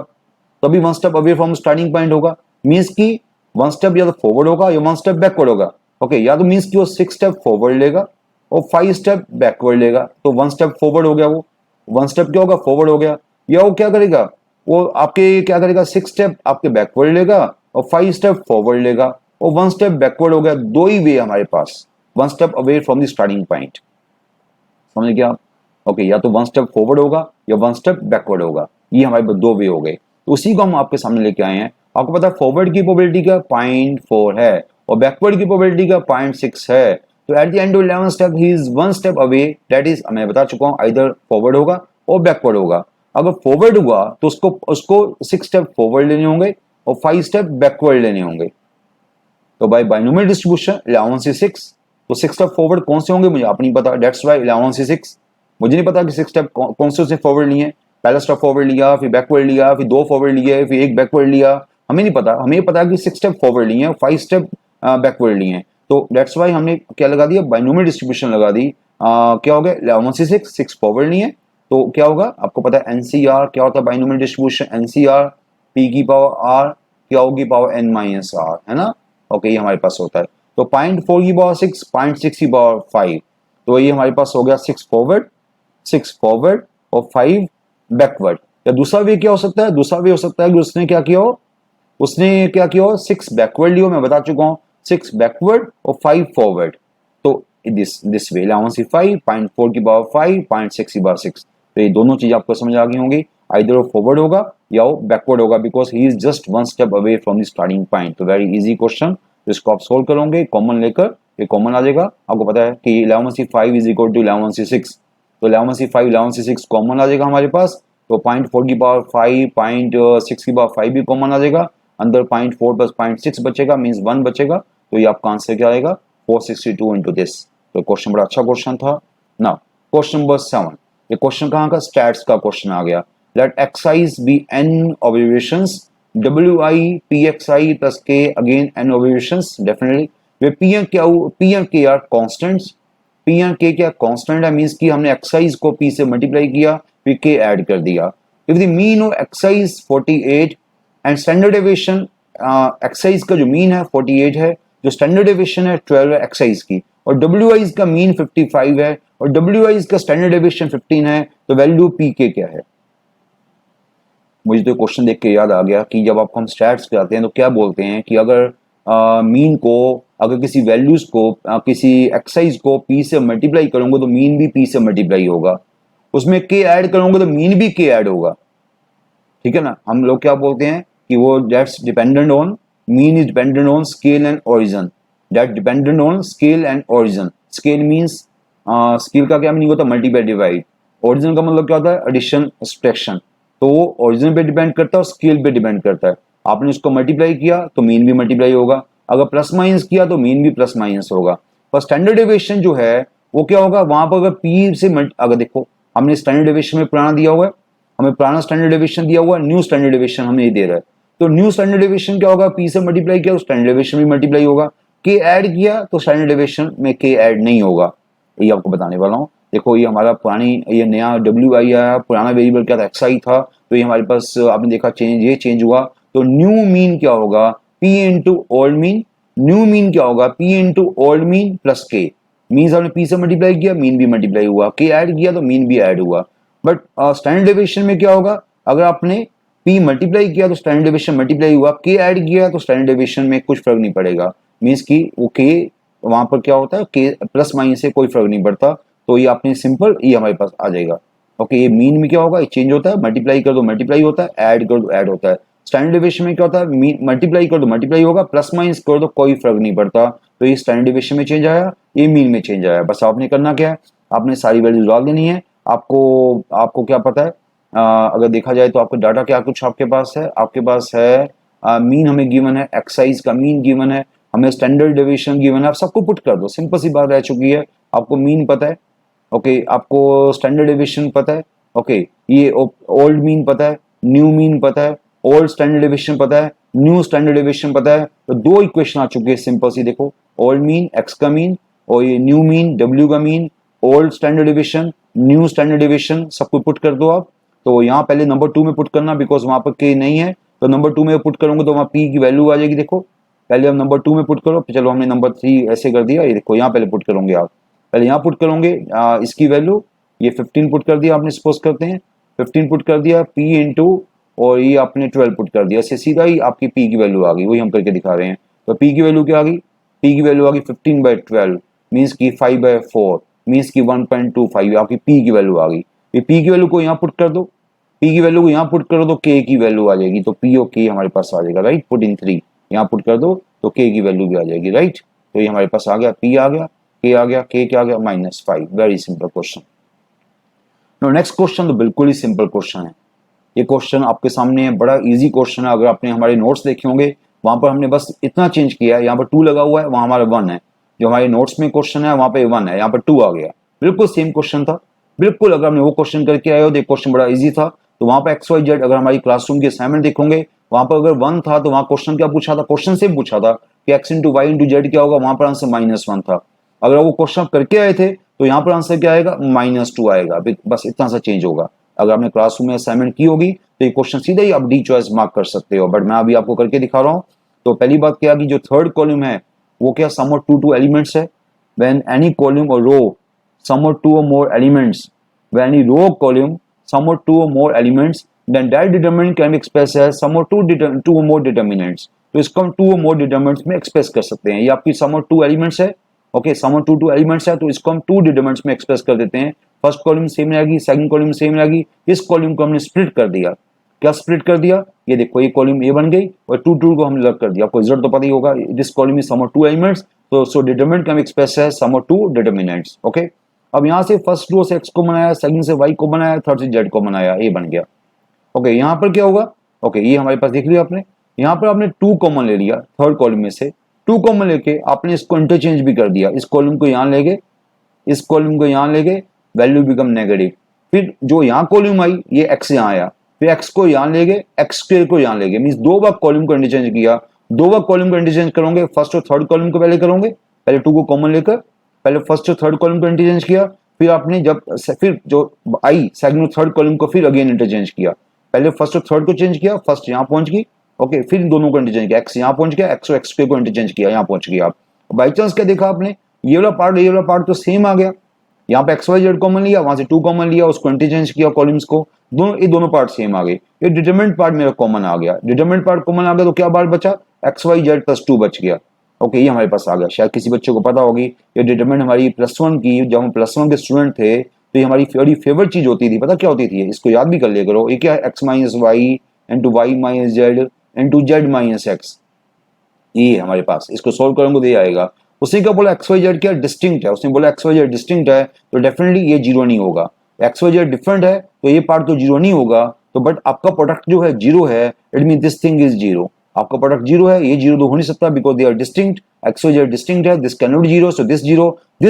तभी one step away from starting point होगा। मींस की वन स्टेप या तो फॉरवर्ड होगा या वन स्टेप बैकवर्ड होगा। ओके, या तो मींस की वो 6 स्टेप फॉरवर्ड लेगा और 5 स्टेप बैकवर्ड लेगा, तो वन स्टेप फॉरवर्ड हो गया, वो वन स्टेप क्या होगा फॉरवर्ड हो गया। या वो क्या करेगा, वो आपके क्या करेगा 6 स्टेप आपके बैकवर्ड लेगा और 5 स्टेप फॉरवर्ड लेगा और वन स्टेप बैकवर्ड हो गया। दो ही वे हमारे पास, one step away from the starting point, समझ गया आप। ओके, या तो वन स्टेप फॉरवर्ड होगा या वन स्टेप बैकवर्ड होगा, ये हमारे पास दो वे हो गए। तो उसी को हम आपके सामने लेके आए हैं। आपको पता है फॉरवर्ड की प्रोबेबिलिटी का 0.4 है और बैकवर्ड की प्रोबेबिलिटी का 0.6 है। तो eight the end of 11 step he is one step away, that is मैं बता चुका हूं आइदर फॉरवर्ड होगा और बैकवर्ड होगा। अगर फॉरवर्ड हुआ तो उसको 6 स्टेप फॉरवर्ड लेने होंगे और 5 स्टेप बैकवर्ड लेने होंगे। तो बाय बाइनोमियल डिस्ट्रीब्यूशन 11C6, तो 6 स्टेप फॉरवर्ड कौन से होंगे मुझे आप नहीं पता, दैट्स वाई 11C6। मुझे नहीं पता कि 6 स्टेप कौन से उसने फॉरवर्ड लिए, पहला स्टेप फॉरवर्ड लिया, फिर बैकवर्ड लिया, फिर दो फॉरवर्ड लिए, फिर एक बैकवर्ड लिया, हमें नहीं पता। हमें पता कि 6 स्टेप फॉरवर्ड लिए, 5 स्टेप बैकवर्ड लिए। तो दैट्स वाई हमने क्या लगा दिया, बाइनोमियल डिस्ट्रीब्यूशन लगा दी। क्या हो गया 11C6, 6 फॉरवर्ड लिए, तो क्या होगा आपको पता है NCR क्या होता है बाइनोमियल डिस्ट्रीब्यूशन, NCR P की पावर R क्या होगी पावर N-R, है ना। ओके, ये हमारे पास होता है। तो 0.4 की पावर 6, 0.6 की पावर 5, तो ये हमारे पास हो गया 6 फॉरवर्ड और 5 बैकवर्ड। या दूसरा वे क्या हो सकता है, दूसरा वे हो सकता है कि उसने क्या किया हो, 6 बैकवर्ड लियो, मैं बता चुका हूं 6 बैकवर्ड और 5 फॉरवर्ड। तो दिस वे 11C5, 0.4 की पावर 5, 0.6 की पावर 6। तो ये दोनों चीज आपको समझ आ गई होंगी, आइदर वो फॉरवर्ड होगा या वो बैकवर्ड होगा, because he is just one step away from the starting point. तो वेरी इजी क्वेश्चन, इसको आप सोल्व करोगे कॉमन लेकर, ये कॉमन आ जाएगा। आपको पता है कि 11C5 is equal to 11C6, तो 11C5 11C6 कॉमन आ जाएगा हमारे पास। तो 0.4 की पावर 5, 0.6 की पावर 5 भी कॉमन आ जाएगा अंदर 0.4 प्लस 0.6 बचेगा, मीन्स 1 बचेगा, तो ये आपका आंसर क्या आएगा 462 इंटू दिस। तो क्वेश्चन बड़ा अच्छा क्वेश्चन था ना। क्वेश्चन नंबर 7, ये क्वेश्चन कहाँ का, स्टैट्स का क्वेश्चन आ गया। Let exercise B n observations wi pxi plus k again n observations definitely. Where p and k are constants, p and k क्या कांस्टेंट है, मींस कि हमने एक्सरसाइज को p से मल्टीप्लाई किया फिर k ऐड कर दिया। If the mean of exercise 48 and standard deviation, exercise का जो मीन है 48 है, जो स्टैंडर्ड डेविएशन है 12 है एक्सरसाइज की, और wi का मीन 55 है और wi का स्टैंडर्ड डेविएशन 15 है, तो वैल्यू p k क्या है। मुझे तो क्वेश्चन देख के याद आ गया कि जब आपको हम स्टैट्स कराते हैं तो क्या बोलते हैं कि अगर मीन को, अगर किसी वैल्यूज को किसी एक्सरसाइज को p से मल्टीप्लाई करूंगा तो मीन भी p से मल्टीप्लाई होगा, उसमें k ऐड करूंगा तो मीन भी k ऐड होगा, ठीक है ना। हम लोग क्या बोलते हैं कि वो that's dependent on, mean is dependent on scale and origin, that dependent on scale and origin. Scale means scale का क्या मीनिंग होता है, मल्टीप्लाई डिवाइड। ओरिजिन का मतलब क्या होता है, एडिशन सब्ट्रैक्शन। तो वो ओरिजिन पे डिपेंड करता है और स्केल पे डिपेंड करता है। आपने उसको मल्टीप्लाई किया तो मीन भी मल्टीप्लाई होगा, अगर प्लस माइनस किया तो मीन भी प्लस माइनस होगा। पर स्टैंडर्ड डेविएशन जो है वो क्या होगा, वहां पर अगर पी से अगर देखो हमने स्टैंडर्ड डेविएशन में पुराना दिया हुआ है, हमें पुराना स्टैंडर्ड डेविएशन दिया हुआ है, न्यू स्टैंडर्ड डेविएशन हमें ये दे रहा है, तो न्यू स्टैंडर्ड डेविएशन क्या होगा, पी से मल्टीप्लाई किया तो स्टैंडर्ड डेविएशन भी मल्टीप्लाई होगा, के ऐड किया तो स्टैंडर्ड डेविएशन में के ऐड नहीं होगा। ये आपको बताने वाला हूँ। देखो ये हमारा पुरानी, ये नया WI आया, पुराना वेरिएबल क्या था XI था, तो ये हमारे पास आपने देखा चेंज, ये चेंज हुआ, तो न्यू मीन क्या होगा P into old mean. New mean क्या होगा P into old mean plus K, mean आपने P से मल्टीप्लाई किया मीन भी मल्टीप्लाई हुआ, K ऐड किया तो मीन भी ऐड हुआ। बट स्टैंडर्ड डेविएशन में क्या होगा, अगर आपने P मल्टीप्लाई किया तो स्टैंडर्ड डेविएशन मल्टीप्लाई हुआ, K ऐड किया तो स्टैंडर्ड डेविएशन में कुछ फर्क नहीं पड़ेगा, मीन्स कि वो K वहां पर क्या होता है, K प्लस माइनस से कोई फर्क नहीं पड़ता, तो ये आपने सिंपल ये हमारे पास आ जाएगा। ओके, ये मीन में क्या होगा, ये चेंज होता है, मल्टीप्लाई कर दो मल्टीप्लाई होता है, ऐड कर दो ऐड होता है। स्टैंडर्ड डेविएशन में क्या होता है, मल्टीप्लाई कर दो मल्टीप्लाई होगा, प्लस माइनस कर दो कोई फर्क नहीं पड़ता, तो ये स्टैंडर्ड डेविएशन में चेंज आया, ये मीन में चेंज आया। बस आपने करना क्या है, आपने सारी वैल्यूज डाल देनी है। आपको क्या पता है, अगर देखा जाए तो आपको डाटा क्या कुछ आपके पास है, आपके पास है मीन हमें गिवन है, एक्सरसाइज का मीन गिवन है, हमें स्टैंडर्ड डेविएशन गिवन है, आप सबको पुट कर दो, सिंपल सी बात रह चुकी है। आपको मीन पता है, ओके, आपको स्टैंडर्ड डेविएशन पता है, ओके, ये ओल्ड मीन पता है, न्यू मीन पता है, ओल्ड स्टैंडर्ड डेविएशन पता है, न्यू स्टैंडर्ड डेविएशन पता है, तो दो इक्वेशन आ चुकी है सिंपल सी। देखो ओल्ड मीन एक्स का मीन और ये न्यू मीन डब्ल्यू का mean, old standard deviation new standard deviation सबको पुट कर दो आप। तो यहाँ पहले नंबर 2 में पुट करना, बिकॉज वहां पर के नहीं है, तो नंबर 2 में पुट करोगे तो वहां पी की वैल्यू आ जाएगी। देखो पहले हम नंबर 2 में पुट करो, चलो हमने नंबर 3 ऐसे कर दिया, ये देखो यहाँ पहले पुट करोगे आप, पहले यहाँ पुट करोगे इसकी वैल्यू, ये 15 पुट कर दिया आपने, सपोज करते हैं 15 पुट कर दिया P इंटू और ये आपने 12 पुट कर दिया, इससे सीधा ही आपकी P की वैल्यू आ गई, वही हम करके दिखा रहे हैं। तो P की वैल्यू क्या आ गई, P की वैल्यू आ गई 15/12 मीन्स की 5/4 मीन्स की 1.25 आपकी P की वैल्यू आ गई। ये P की वैल्यू को यहाँ पुट कर दो, P की वैल्यू को यहाँ पुट करो तो K की वैल्यू आ जाएगी, तो P और K हमारे पास आ जाएगा, राइट। पुट इन 3 यहाँ पुट कर दो तो K की वैल्यू भी आ जाएगी, राइट। तो ये हमारे पास आ गया, P आ गया, K आ गया, K क्या आ गया -5। Very simple question. No next question तो बिल्कुल ही सिंपल क्वेश्चन है। ये क्वेश्चन आपके सामने बड़ा इजी क्वेश्चन है, अगर आपने हमारे नोट्स देखे होंगे वहां पर हमने बस इतना चेंज किया है, यहाँ पर 2 लगा हुआ है, वहां हमारा 1 है, जो हमारे नोट्स में क्वेश्चन है वहां पे 1 है, यहाँ पर 2 आ गया, बिल्कुल सेम क्वेश्चन था। बिल्कुल अगर हमने वो क्वेश्चन करके आए हो तो क्वेश्चन बड़ा इजी था, तो वहां पर XYZ अगर हमारी क्लासरूम की असाइनमेंट देखोगे वहां पर अगर 1 था तो वहां क्वेश्चन क्या पूछा था, क्वेश्चन से पूछा था कि x into Y into Z क्या होगा, वहां पर आंसर -1 था। अगर वो क्वेश्चन करके आए थे तो यहाँ पर आंसर क्या आएगा, -2 आएगा, बस इतना सा चेंज होगा। अगर आपने क्लासरूम में असाइनमेंट की होगी तो ये क्वेश्चन सीधा ही आप डी चॉइस मार्क कर सकते हो, बट मैं अभी आपको करके दिखा रहा हूँ। तो पहली बात क्या कि जो थर्ड कॉलम है वो क्या सम ऑफ 2 एलिमेंट्स है, व्हेन एनी कॉलम और रो सम of 2 or more elements, when any row column sum of 2 or more elements, then that determinant can be expressed as sum of 2 or more determinants। तो इसको हम 2 or more determinants में express कर सकते हैं। ये आपकी सम ऑफ 2 एलिमेंट्स है, ओके, सम ऑफ 2 एलिमेंट्स है, तो इसको हम 2 डिटरमिनेंट्स में एक्सप्रेस कर देते हैं। फर्स्ट कॉलम सेम रहेगी, सेकंड कॉलम सेम रहेगी, इस कॉलम को हमने स्प्लिट कर दिया। क्या स्प्लिट कर दिया, ये देखो ये कॉलम ए बन गई और 2 को हम अलग कर दिया। आपको रिजल्ट तो पता ही होगा, this column is sum of 2 elements, तो so determinant can be express as sum of 2 determinants, okay. अब यहाँ से फर्स्ट रो से x को बनाया, सेकंड से y को बनाया, थर्ड से z को बनाया, ये बन गया, ओके। यहाँ पर क्या होगा, ओके, ये हमारे पास देख लिया आपने, यहाँ पर आपने 2 कॉमन ले लिया थर्ड कॉलम में से, 2 कॉमन लेके आपने इसको इंटरचेंज भी कर दिया, इस कॉलम को यहाँ ले गए, इस कॉलम को यहाँ ले गए, वैल्यू बिकम नेगेटिव। फिर जो यहाँ कॉलम आई ये x यहाँ आया, फिर x को यहाँ ले गए, x स्क्वायर को यहाँ ले गए, मीन्स 2 बार कॉलम को इंटरचेंज किया, 2 बार कॉलम को इंटरचेंज करोगे, फर्स्ट और थर्ड कॉलम को पहले करोगे, पहले 2 को कॉमन लेकर पहले फर्स्ट और थर्ड कॉलम को इंटरचेंज किया, फिर आपने जब फिर जो आई सेकंड और थर्ड कॉलम को फिर अगेन इंटरचेंज किया, पहले फर्स्ट और थर्ड को चेंज किया, फर्स्ट यहाँ पहुंच गई, ओके, फिर दोनों को इंटरचेंज किया, x यहाँ पहुंच गया, x और x स्क्वायर को इंटरचेंज किया, यहाँ पहुंच गया आप। बाई चांस क्या देखा आपने, ये वाला पार्ट तो सेम आ गया, यहाँ पे एक्स वाई जेड कॉमन लिया, वहां से 2 कॉमन लिया, उसको इंटरचेंज किया कॉलम्स को, दोनों पार्ट सेम आ गए, ये डिटरमिनेंट पार्ट मेरा कॉमन आ गया, डिटरमिनेंट पार्ट कॉमन आ गया तो क्या बार बचा, एक्स वाई जेड प्लस 2 बच गया, ओके, ये हमारे पास आ गया। शायद किसी बच्चे को पता होगी ये डिटरमिनेंट हमारी +1 की, जब हम +1 के स्टूडेंट थे तो ये हमारी बड़ी फेवरेट चीज होती थी, पता क्या होती थी, इसको याद भी कर लिया करो, ये क्या है, X minus Y into Y minus Z into Z minus X, ये हमारे पास, इसको सोल्व करेंगे तो ये आएगा। उसी का बोला एक्स वाई जेड क्या डिस्टिंक्ट है, उसने बोला एक्स वाई जेड डिस्टिंक्ट है तो डेफिनेटली ये जीरो नहीं होगा, एक्स वाई जेड डिफरेंट है तो ये पार्ट तो जीरो नहीं होगा, तो बट आपका प्रोडक्ट जो है जीरो है, it mean this thing is zero, आपका प्रोडक्ट जीरो है, ये जीरो तो हो नहीं सकता because they are distinct, X Y Z distinct है, this can not zero, so this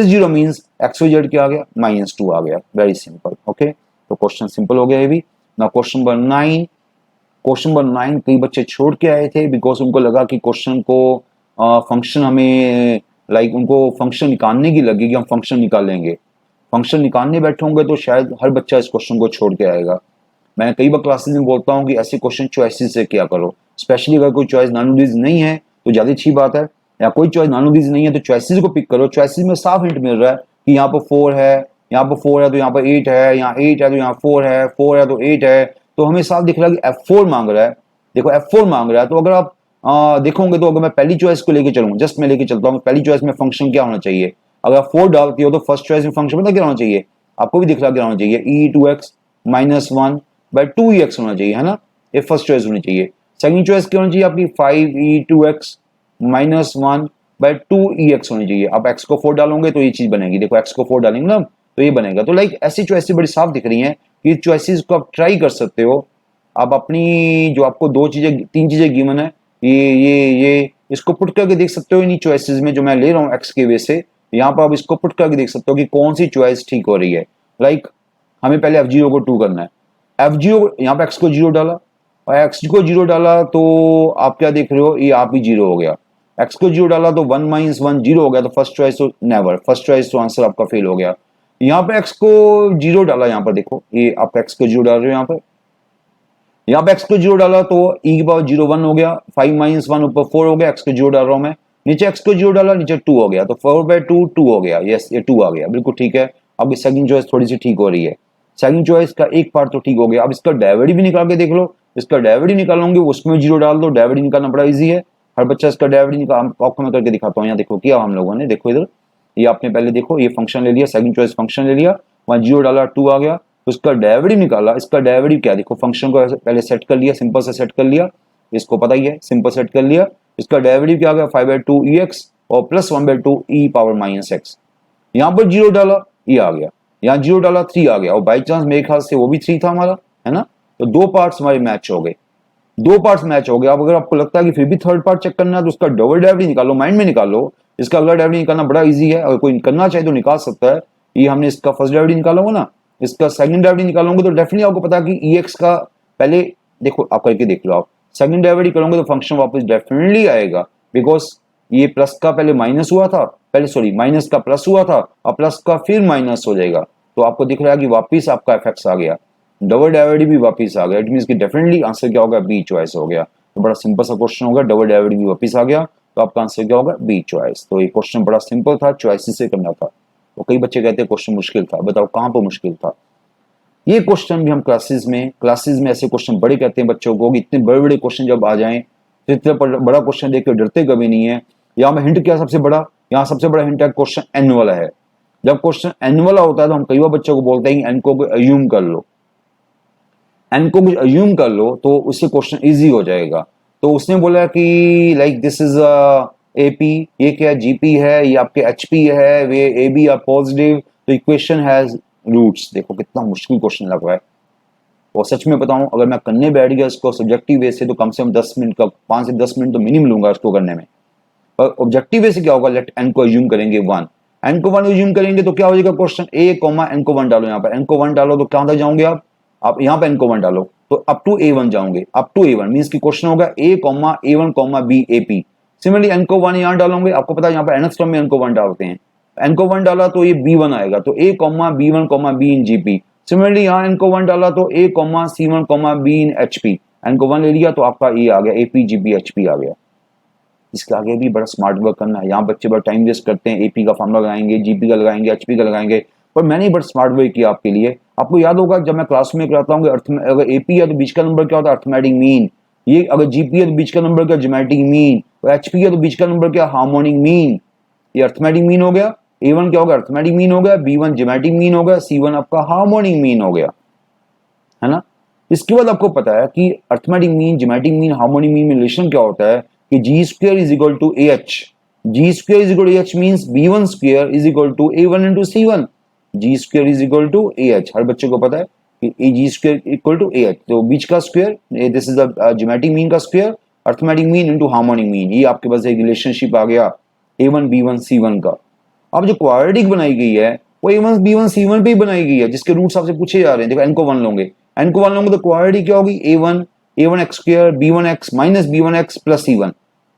zero means X Y Z क्या आ गया, -2 आ गया, वेरी सिंपल, ओके। तो क्वेश्चन सिंपल हो गया ये भी। ना क्वेश्चन नंबर 9, क्वेश्चन नंबर 9 कई बच्चे छोड़ के आए थे बिकॉज उनको लगा कि क्वेश्चन को फंक्शन हमें उनको फंक्शन निकालने की लगी कि हम फंक्शन निकालेंगे, फंक्शन निकालने बैठे होंगे तो शायद हर बच्चा इस क्वेश्चन को छोड़ के आएगा। मैं कई बार क्लासेस में बोलता हूँ कि ऐसे क्वेश्चन चॉइसेस से क्या करो, स्पेशली अगर कोई चॉइस नॉन नहीं है तो ज्यादा अच्छी बात है, या कोई चॉइस नॉन नहीं है तो चॉइसेस को पिक करो, चॉइसेस में साफ हिंट मिल रहा है कि यहाँ पर 4 है, यहाँ पर 4 है तो यहाँ पर 8 है, यहाँ 8 है तो यहाँ 4 है, 4 है तो 8 है, तो हमें साफ दिख रहा है कि F4 मांग रहा है, देखो F4 मांग रहा है, तो अगर आप देखोगे तो अगर मैं पहली चॉइस को लेके चलूँ, जस्ट मैं लेके चलता हूँ, पहली चॉइस में फंक्शन क्या होना चाहिए, अगर आप 4 डालती हो तो फर्स्ट चॉइस में फंक्शन पता क्या होना चाहिए, आपको भी दिख रहा क्या होना चाहिए, e2x -1 बाय 2ex होना चाहिए, है ना, ये फर्स्ट चॉइस होनी चाहिए। सेकंड चॉइस क्या होनी चाहिए आपकी, 5e2x -1 बाय 2ex होनी चाहिए। आप x को 4 डालोगे तो ये चीज बनेगी, देखो x को 4 डालेंगे ना तो ये बनेगा। तो ऐसी चॉइसेस बड़ी साफ दिख रही हैं कि चॉइसेस को आप ट्राई कर सकते हो, आप अपनी जो आपको 3 चीजें गिवन है, ये इसको पुट करके देख सकते हो इन्हीं चॉइसेस में जो मैं ले रहा हूँ x के वे से, यहाँ पर आप इसको पुट करके देख सकते हो कि कौन सी चॉइस ठीक हो रही है। हमें पहले f0 को 2 करना है, f0 यहाँ पे x को 0 डाला और x को 0 डाला तो आप क्या देख रहे हो, ये आप ही 0 हो गया, x को 0 डाला तो 1 - 1 0 हो गया, तो फर्स्ट चॉइस तो नेवर, फर्स्ट चॉइस तो आंसर आपका फेल हो गया। यहाँ पे x को 0 डाला, यहाँ पर देखो ये आप x को 0 डाल रहे हो, यहाँ पे x को 0 डाला तो e की पावर 0 1 हो गया, 5 - 1 ऊपर 4 हो गया, x को 0 डाल रहा हूं मैं, नीचे x को 0 डाला, नीचे 2 हो गया, तो 4/2 2 हो गया, यस ये 2 आ गया, बिल्कुल ठीक है। अब सेकंड चॉइस थोड़ी सी ठीक हो रही है, सेकंड चॉइस का एक पार्ट तो ठीक हो गया। अब इसका डेरिवेटिव भी निकाल के देख लो, इसका डेरिवेटिव निकालोगे उसमें 0 डाल दो, डेरिवेटिव निकालना बड़ा ईजी है, हर बच्चा इसका डेरिवेटिव निकाल, आपको मैं करके दिखाता हूँ। यहाँ देखो किया हम लोगों ने, देखो इधर ये आपने पहले देखो ये फंक्शन ले लिया, सेकंड चॉइस फंक्शन ले लिया, वहां 0 डाला 2 आ गया, तो इसका डेरिवेटिव निकाला, इसका डेरिवेटिव क्या, देखो फंक्शन को पहले सेट कर लिया, सिंपल से सेट कर लिया, इसको पता ही है, सिंपल सेट कर लिया, इसका डेरिवेटिव क्या आ गया 5/2 ex और प्लस 1/2 e पावर -x, यहाँ पर 0 डाला ये आ गया, यहाँ 0 डाला 3 आ गया, और बाई चांस मेरे ख्याल से वो भी 3 था हमारा, है ना, तो 2 पार्ट्स हमारे मैच हो गए, 2 पार्ट्स मैच हो गए। अब अगर आपको लगता है कि फिर भी थर्ड पार्ट चेक करना है तो उसका डबल डेरिवेटिव निकालो, माइंड में निकालो, इसका अगला डेरिवेटिव निकालना बड़ा इजी है, अगर कोई करना चाहे तो निकाल सकता है। ये हमने इसका फर्स्ट डेरिवेटिव निकाला होगा ना, इसका सेकंड डेरिवेटिव निकालोगे तो डेफिनेटली आपको पता कि ex का पहले देखो, आप करके देख लो, आप सेकंड डेरिवेटिव करोगे तो फंक्शन वापस डेफिनेटली आएगा, बिकॉज ये प्लस का पहले माइनस हुआ था, पहले सॉरी माइनस का प्लस हुआ था और प्लस का फिर माइनस हो जाएगा, तो आपको दिख रहा है कि वापिस आपका एफएक्स आ गया, डबल डेरिवेटिव भी वापिस आ गया, इट मींस कि डेफिनेटली आंसर क्या होगा, बी चॉइस हो गया। तो बड़ा सिंपल सा क्वेश्चन होगा, डबल डेरिवेटिव भी वापिस आ गया, तो आपका आंसर क्या होगा, बी चॉइस। तो ये क्वेश्चन बड़ा सिंपल था, चॉइसेस से करना था। तो कई बच्चे कहते हैं क्वेश्चन मुश्किल था, बताओ कहां पर मुश्किल था। ये क्वेश्चन भी हम क्लासेस में ऐसे क्वेश्चन बड़े कहते हैं बच्चों को कि इतने बड़े बड़े क्वेश्चन जब आ जाएं तो इतना बड़ा क्वेश्चन देख कर डरते कभी नहीं है। यहाँ में हिंट क्या सबसे बड़ा, यहाँ सबसे बड़ा हिंट है क्वेश्चन एन वाला है। जब क्वेश्चन एन वाला होता है तो हम कई बार बच्चों को बोलते हैं एन को अज्यूम कर लो, एन को कुछ अज्यूम कर लो तो उससे क्वेश्चन इजी हो जाएगा। तो उसने बोला कि लाइक दिस इज एपी, ये क्या जीपी है, ये आपके एचपी है, वे ए बी आर पॉजिटिव, तो इक्वेशन हैज रूट्स। देखो कितना मुश्किल क्वेश्चन लग रहा है, और सच में बताऊं, अगर मैं करने बैठ गया इसको सब्जेक्टिव वे से तो कम से कम 10 मिनट का 5 से 10 मिनट तो मिनिमम लूंगा इसको करने में। और ऑब्जेक्टिव वे से क्या होगा, लेट एन को अज्यूम करेंगे 1, एन को 1 अज्यूम करेंगे तो क्या हो जाएगा क्वेश्चन, ए कॉमा एन को 1 डालो, यहाँ पर एन को 1 डालो तो कहां तक जाओगे आप यहाँ पे एन को 1 डालो तो अप टू A1 जाओगे, अप टू A1 मींस की क्वेश्चन होगा A comma A1 comma B AP। Similarly N को 1 यहाँ डालोगे, आपको पता है यहाँ पर nth टर्म में एन को 1 डालते हैं, एन को 1 डाला तो ये B1 आएगा, तो ए कॉमा B1 कॉमा B इन GP। सिमिलरली यहाँ एन को 1 डाला तो ए कॉमा C1 कॉमा B इन HP, एन को 1 ले लिया तो आपका ये आ गया AP GP HP आ गया। इसके आगे भी बड़ा स्मार्ट वर्क करना है, यहाँ बच्चे बड़ा टाइम वेस्ट करते हैं, AP का फॉर्मूला लगाएंगे, GP का लगाएंगे, HP का लगाएंगे, पर मैंने बड़ा स्मार्ट वर्क किया आपके लिए। आपको याद होगा जब मैं क्लास में कराता हूँ अगर AP है तो बीच का नंबर क्या होता है, अर्थमेटिक मीन, ये अगर GP है तो बीच का नंबर क्या, ज्योमेट्रिक मीन, और HP है तो बीच का नंबर क्या, हार्मोनिक मीन। ये अर्थमेटिक मीन हो गया, A1 क्या होगा, अर्थमेटिक मीन हो गया, B1 ज्योमेट्रिक मीन हो गया, C1 आपका हार्मोनिक मीन हो गया, है ना। इसके बाद आपको पता है कि arithmetic mean, geometric mean, harmonic mean में रिलेशन क्या होता है कि G square is equal to AH, G square is equal to AH means B1 square is equal to A1 into C1, G square is equal to AH, हर बच्चे को पता है कि G square equal to AH, तो बीच का square, this is the geometric mean का square, arithmetic mean into harmonic mean, ये आपके पास एक रिलेशनशिप आ गया A1 B1 C1 का। अब जो क्वाड्रेटिक बनाई गई है वो A1 B1 C1 पे ही बनाई गई है, जिसके रूट्स आपसे पूछे जा रहे हैं। देखो एन को 1 लोगे, एन को 1 लोगे तो क्वाड्रेटिक क्या होगी, A1 x square B1x minus B1x plus C1,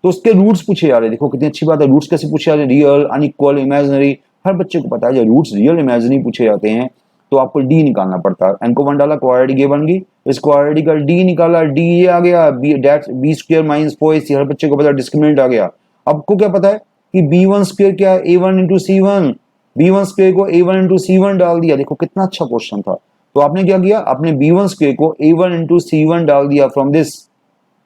तो उसके रूट्स पूछे जा रहे हैं। देखो कितनी अच्छी बात है, रूट्स कैसे पूछे जा रहे हैं, रियल, अनइक्वल, इमेजिनरी, हर बच्चे को पता है जब रूट्स रियल इमेजिनरी पूछे जाते हैं तो आपको डी निकालना पड़ता है। एन को 1 डाला, क्वाड्रेटिक ये बन गई, इस क्वाड्रेटिक का डी निकाला, डी ये आ गया, बी स्क्वायर माइनस 4AC, हर बच्चे को पता है डिस्क्रिमिनेंट आ गया। आपको क्या पता है कि B1 स्क्वायर क्या है, A1 into C1, B1 square को A1 इंटू C1 डाल दिया। देखो कितना अच्छा क्वेश्चन था, तो आपने क्या किया, आपने B1 स्क्वायर को A1 इंटू C1 डाल दिया, फ्रॉम दिस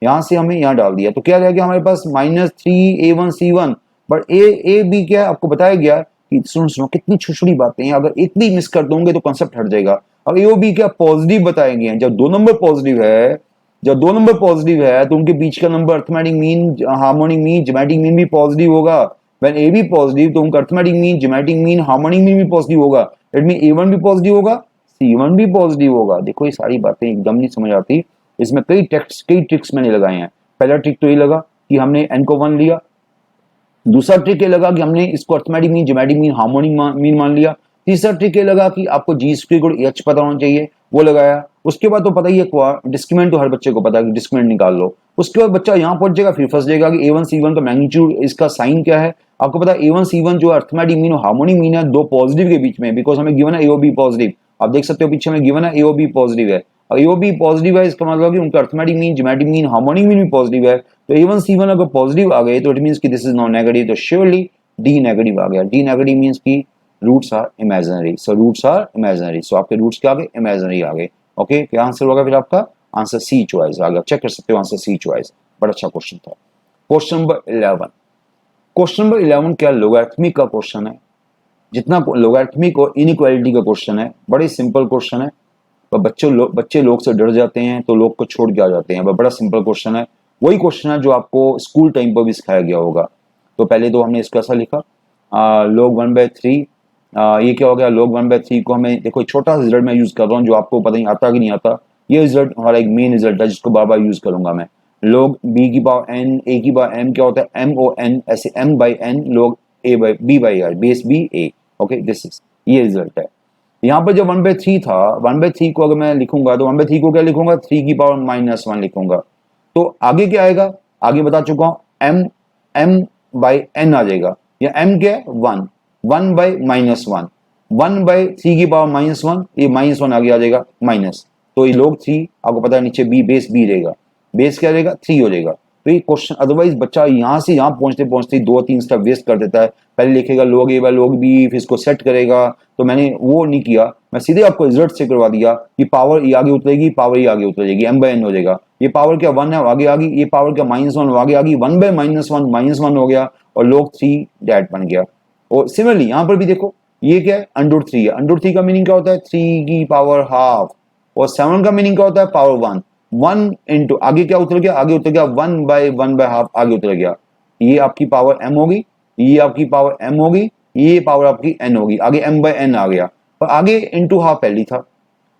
यहां से हमें यहां डाल दिया, तो क्या रह गया हमारे पास -3A1C1, बट ए बी क्या है आपको बताया गया कि सुनो कितनी छोटी छोटी बातें हैं, अगर इतनी मिस कर दोगे तो कंसेप्ट हट जाएगा। अब ए बी क्या पॉजिटिव बताए गए हैं, जब दो नंबर पॉजिटिव है, जब दो नंबर पॉजिटिव है तो उनके बीच का number arithmetic mean, harmonic mean, geometric mean भी पॉजिटिव होगा। व्हेन ए बी पॉजिटिव तो उनका arithmetic mean, geometric mean, harmonic mean भी पॉजिटिव होगा, इट मीन A1 भी पॉजिटिव होगा, C1 भी पॉजिटिव होगा। देखो ये सारी बातें एकदम नहीं समझ आती, इसमें कई ट्रिक्स मैंने लगाए हैं। पहला ट्रिक तो ये लगा कि हमने एन को 1 लिया, दूसरा ट्रिक ये लगा कि हमने इसको arithmetic mean, geometric mean, harmonic mean मान लिया, तीसरा ट्रिक ये लगा कि आपको जी स्क्वायर को एच पता होना चाहिए, वो लगाया। उसके बाद तो पता ही है डिस्क्रिमिनेंट तो हर बच्चे को पता है कि डिस्क्रिमिनेंट निकाल लो। उसके बाद बच्चा यहाँ पहुंच जाएगा, फिर फंस जाएगा कि A1 C1 का मैग्नीट्यूड, इसका साइन क्या है। आपको पता है A1 C1 जो अर्थमेटिक मीन और हार्मोनिक मीन है दो पॉजिटिव के बीच में, बिकॉज हमें गिवन है AOB पॉजिटिव, आप देख सकते हो पीछे में गिवन है AOB पॉजिटिव है, और AOB पॉजिटिव है इसका मतलब कि उनका arithmetic mean, geometric mean, harmonic mean भी पॉजिटिव है, तो A1 C1 अगर पॉजिटिव आ गए तो इट मींस कि दिस इज नॉट नेगेटिव, तो श्योरली डी नेगेटिव आ गया। डी नेगेटिव मींस की roots are imaginary, so roots are imaginary, so आपके रूट्स क्या आ गए, इमेजिनरी आ गए। ओके, क्या आंसर होगा फिर आपका, आंसर सी चॉइस आ गया, चेक कर सकते हो आंसर सी चॉइस, बड़ा अच्छा क्वेश्चन था। क्वेश्चन नंबर 11, क्वेश्चन नंबर 11 क्या लोगरिथमिक का क्वेश्चन है, जितना लोगरिथमिक और इनइक्वालिटी का क्वेश्चन है, बड़ी सिंपल क्वेश्चन है, पर बच्चे लोग से डर जाते हैं तो लोग को छोड़ के आ जाते हैं, बड़ा सिंपल क्वेश्चन है, वही क्वेश्चन है जो आपको स्कूल टाइम पर भी सिखाया गया होगा। तो पहले तो हमने इसका ऐसा लिखा log 1/3, ये क्या हो गया, log 1/3 को हमें देखो छोटा सा रिजल्ट मैं यूज कर रहा हूँ जो आपको पता नहीं आता कि नहीं आता, ये रिजल्ट हमारा एक मेन रिजल्ट है जिसको बार बार यूज करूंगा मैं। log b की पावर n, a की पावर m क्या होता है MON, ऐसे m/n log b/r, base b a, okay this is, ये रिजल्ट है। यहाँ पर जब 1/3 था, 1/3 को अगर मैं लिखूंगा तो 1/3 को क्या लिखूंगा, 3 की पावर -1 लिखूंगा, तो आगे क्या आएगा, आगे बता चुका हूं m/n आ जाएगा, या m क्या है 1, 1/-1, 1/3 की पावर -1, ये -1 आगे आ जाएगा माइनस, तो ये log 3 आपको पता है नीचे b, बेस b रहेगा, बेस क्या रहेगा 3 हो जाएगा। तो ये क्वेश्चन अदरवाइज बच्चा यहाँ से यहाँ पहुंचते पहुंचते 2-3 स्टेप वेस्ट कर देता है, पहले लिखेगा log a by log b, फिर इसको सेट करेगा, तो मैंने वो नहीं किया, मैं सीधे आपको रिजल्ट से करवा दिया कि पावर ये आगे उतरेगी, पावर ये आगे उतर जाएगी, m/n हो जाएगा, ये पावर क्या 1 है आगे आ गई, ये पावर क्या -1 आगे आ गई, 1/-1 हो गया, और log 3 डैट बन गया। और सिमिलरली यहाँ पर भी देखो ये क्या है √3 है, √3 का मीनिंग क्या होता है 3 की पावर हाफ, और 7 का मीनिंग क्या होता है पावर 1 इंटू आगे क्या उतर गया, आगे उतर गया 1/1/2 आगे उतर गया, ये आपकी पावर m होगी, ये आपकी पावर m होगी, ये पावर आपकी n होगी, आगे m/n आ गया, और आगे इंटू हाफ पहली था,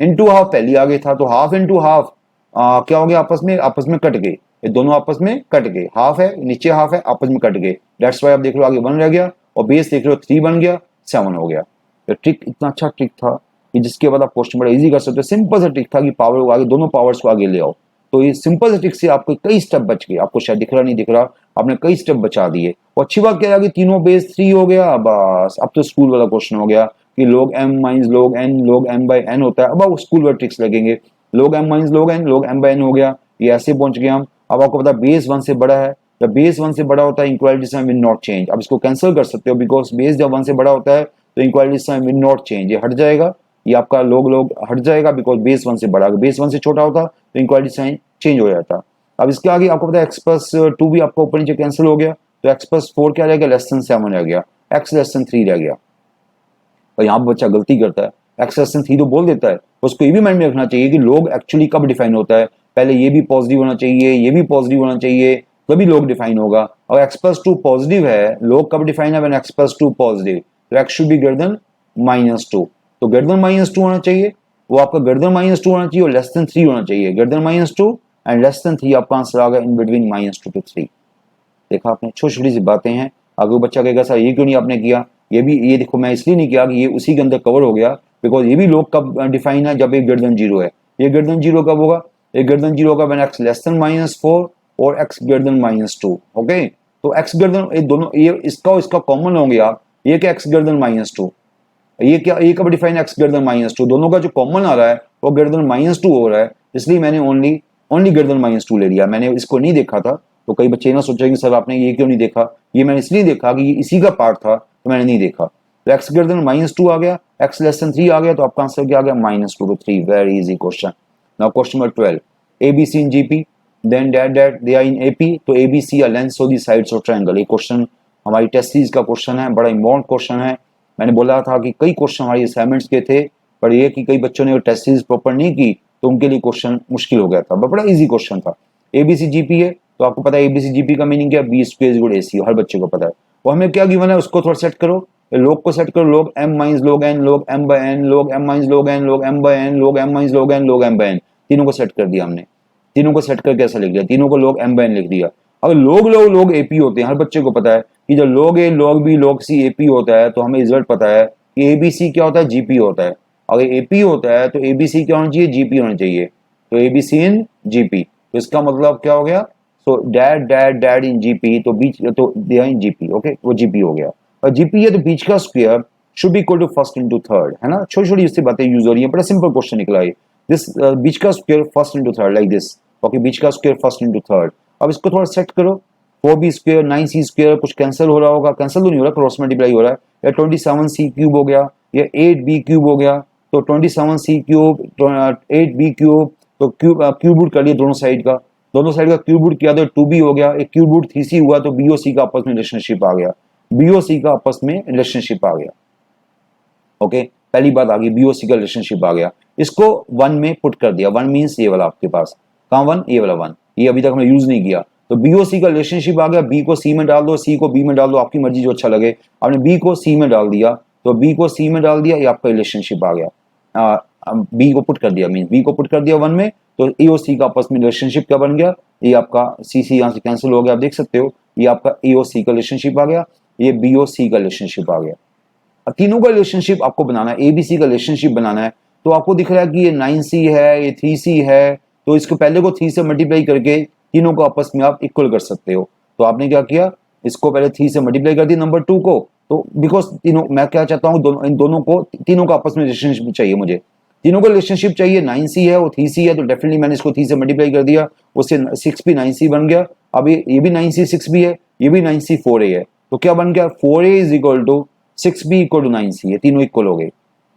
इनटू हाफ पहले आगे था, तो हाफ इनटू हाफ क्या हो गया, आपस में कट गए, ये दोनों आपस में कट गए, हाफ है नीचे हाफ है, आपस में कट गए, दैट्स वाई आप देख लो आगे 1 रह गया, और बेस देख लो 3 बन गया, 7 हो गया। तो ट्रिक इतना अच्छा ट्रिक था कि जिसके बाद आप क्वेश्चन बड़ा इजी कर सकते हो। सिंपल सा ट्रिक था कि पावर को आगे, दोनों पावर्स को आगे ले आओ। तो ये सिंपल से ट्रिक से आपको कई स्टेप बच गए, आपको शायद दिख रहा नहीं दिख रहा, आपने कई स्टेप बचा दिए। और अच्छी बात क्या है कि तीनों बेस 3 हो गया, बस अब तो स्कूल वाला क्वेश्चन हो गया कि log m minus log n log m by n होता है। अब वो स्कूल वाले ट्रिक्स लगेंगे, log m minus log m by n हो गया, ये ऐसे पहुंच गए हम। अब आपको पता बेस 1 से बड़ा है, जब बेस 1 से बड़ा होता है equality sign will not change. अब इसको कैंसिल कर सकते हो बिकॉज बेस जब 1 से बड़ा होता है तो equality sign will not change, ये हट जाएगा, ये आपका log हट जाएगा बिकॉज बेस 1 से बड़ा, बेस 1 से छोटा होता तो इक्वालिटी साइन चेंज हो जाता। अब इसके आगे आपको पता है x प्लस 2 भी आपका ऊपर नीचे कैंसिल हो गया, तो x प्लस 4 क्या रह गया, लेस देन 7 रह गया, x लेस देन 3 रह गया। और यहाँ पर बच्चा गलती करता है, x लेस देन 3 तो बोल देता है, उसको ये भी माइंड में रखना चाहिए कि log एक्चुअली कब डिफाइन होता है, पहले ये भी पॉजिटिव होना चाहिए, ये भी पॉजिटिव होना चाहिए, तभी log डिफाइन होगा। और x प्लस 2 पॉजिटिव है, log कब डिफाइन है, व्हेन x प्लस 2 पॉजिटिव, तो x should be greater than -2, तो ग्रेटर देन -2 होना चाहिए, वो आपका ग्रेटर देन -2 होना चाहिए और लेस देन 3 होना चाहिए, greater than -2 and less than 3 आपका आंसर आ गया इन बिटवीन -2 to 3। देखा आपने, छोटी छोटी सी बातें हैं। अगर वो बच्चा कहेगा सर ये क्यों नहीं आपने किया, ये भी ये देखो मैं इसलिए नहीं किया कि ये उसी के अंदर कवर हो गया, बिकॉज ये भी log कब डिफाइन है, जब ये ग्रेटर देन 0 है। ये ग्रेटर देन 0 कब होगा, ये ग्रेटर देन 0 होगा व्हेन x लेस देन -4 और x ग्रेटर देन -2। ओके, तो x ग्रेटर देन, ये दोनों, ये इसका कॉमन होंगे आप, ये क्या x ग्रेटर देन -2, ये क्या, ये कब डिफाइन x ग्रेटर देन -2, दोनों का जो कॉमन आ रहा है वो ग्रेटर देन -2 हो रहा है, इसलिए मैंने ओनली ग्रेटर देन -2 ले लिया, मैंने इसको नहीं देखा था। तो कई बच्चे ना सोचेंगे सर आपने ये क्यों नहीं देखा, ये मैंने इसलिए देखा कि ये इसी का पार्ट था तो मैंने नहीं देखा। तो x ग्रेटर देन -2 आ गया, x लेस देन 3 आ गया, तो आपका आंसर क्या आ गया, -2 to 3। Very easy question. Now question number 12, ABC in GP then that they are in AP, तो ABC are lengths of the sides of triangle। ये क्वेश्चन हमारी टेस्ट सीरीज का क्वेश्चन है, बड़ा इंपॉर्टेंट क्वेश्चन है। मैंने बोला था कि कई क्वेश्चन हमारी असाइनमेंट्स के थे, पर ये कि कई बच्चों ने टेस्ट सीरीज प्रॉपर नहीं की तो उनके लिए क्वेश्चन मुश्किल हो गया था, बड़ा इजी क्वेश्चन था। ABC GP है, तो आपको पता है ABC GP का मीनिंग क्या है, B स्क्वायर इक्वल AC, हर बच्चे को पता है। वो हमें क्या गिवन है उसको थोड़ा सेट करो, log को सेट करो, log m minus log n log m by n log m minus log n log m by n log m minus log n log m by n, तीनों को set कर दिया हमने। तीनों को सेट करके ऐसा लिख दिया, तीनों को log m by n लिख दिया। अगर log AP होते हैं, हर बच्चे को पता है कि जब log A log B log C AP होता है, तो हमें रिजल्ट पता है कि ABC क्या होता है, GP होता है। अगर AP होता है तो ABC क्या होना चाहिए, GP होना चाहिए, तो ABC इन GP, तो इसका मतलब क्या हो गया, सो डैड इन GP, तो बीच, तो they are in GP, okay, वो GP हो गया। और GP है तो बीच का square should be equal to first into third, है ना, छोटी छोटी इससे बातें यूज हो रही है, बड़ा सिंपल क्वेश्चन निकला है दिस, बीच का square first into third like this, okay, बीच का स्क्वायर फर्स्ट इनटू थर्ड। अब इसको थोड़ा सेट करो, 4b स्क्वायर 9c स्क्वायर, कुछ कैंसिल हो रहा होगा, कैंसिल तो नहीं हो रहा, क्रॉस मल्टीप्लाई हो रहा है, या 27c क्यूब हो गया, या 8b क्यूब हो गया, तो 27c क्यूब 8b क्यूब, तो क्यूब रूट कर लिया दोनों साइड का क्यूब रूट किया तो 2b हो गया, एक क्यूब रूट 3c हुआ तो b और c का आपस में रिलेशनशिप आ गया, b और c का आपस में रिलेशनशिप आ गया। ओके, पहली बात आ गई, बी और सी का रिलेशनशिप आ गया, इसको 1 में पुट कर दिया, 1 मीन्स ये वाला आपके पास, कहाँ 1, ये वाला 1, ये अभी तक हमने यूज नहीं किया, तो बी और सी का रिलेशनशिप आ गया, बी को सी में डाल दो, सी को बी में डाल दो, आपकी मर्जी जो अच्छा लगे। आपने बी को सी में डाल दिया, तो बी को सी में डाल दिया, ये आपका रिलेशनशिप आ गया, बी को पुट कर दिया, मीन बी को पुट कर दिया 1 में, तो ए और सी का आपस में रिलेशनशिप क्या बन गया, ये आपका सी सी यहाँ से कैंसिल हो गया, आप देख सकते हो, ये आपका ए और सी का रिलेशनशिप आ गया, ये बी और सी का रिलेशनशिप आ गया। तीनों का रिलेशनशिप आपको बनाना है, एबीसी का रिलेशनशिप बनाना है, तो आपको दिख रहा है कि ये 9c है, ये 3c है, तो इसको पहले को 3 से मल्टीप्लाई करके तीनों को आपस में आप इक्वल कर सकते हो। तो आपने क्या किया, इसको पहले 3 से मल्टीप्लाई कर दिया नंबर 2 को, तो बिकॉज तीनों, मैं क्या चाहता हूँ, इन दोनों को, तीनों का आपस में रिलेशनशिप चाहिए, मुझे तीनों का रिलेशनशिप चाहिए, 9c है वो 3c है, तो डेफिनेटली मैंने इसको 3 से मल्टीप्लाई कर दिया, उससे 6 भी 9c बन गया। अब ये भी 9c 6 भी है, ये भी 9c 4a है, तो क्या बन गया, 4a is equal to 6b equal to 9c, ये तीनों इक्वल हो गए,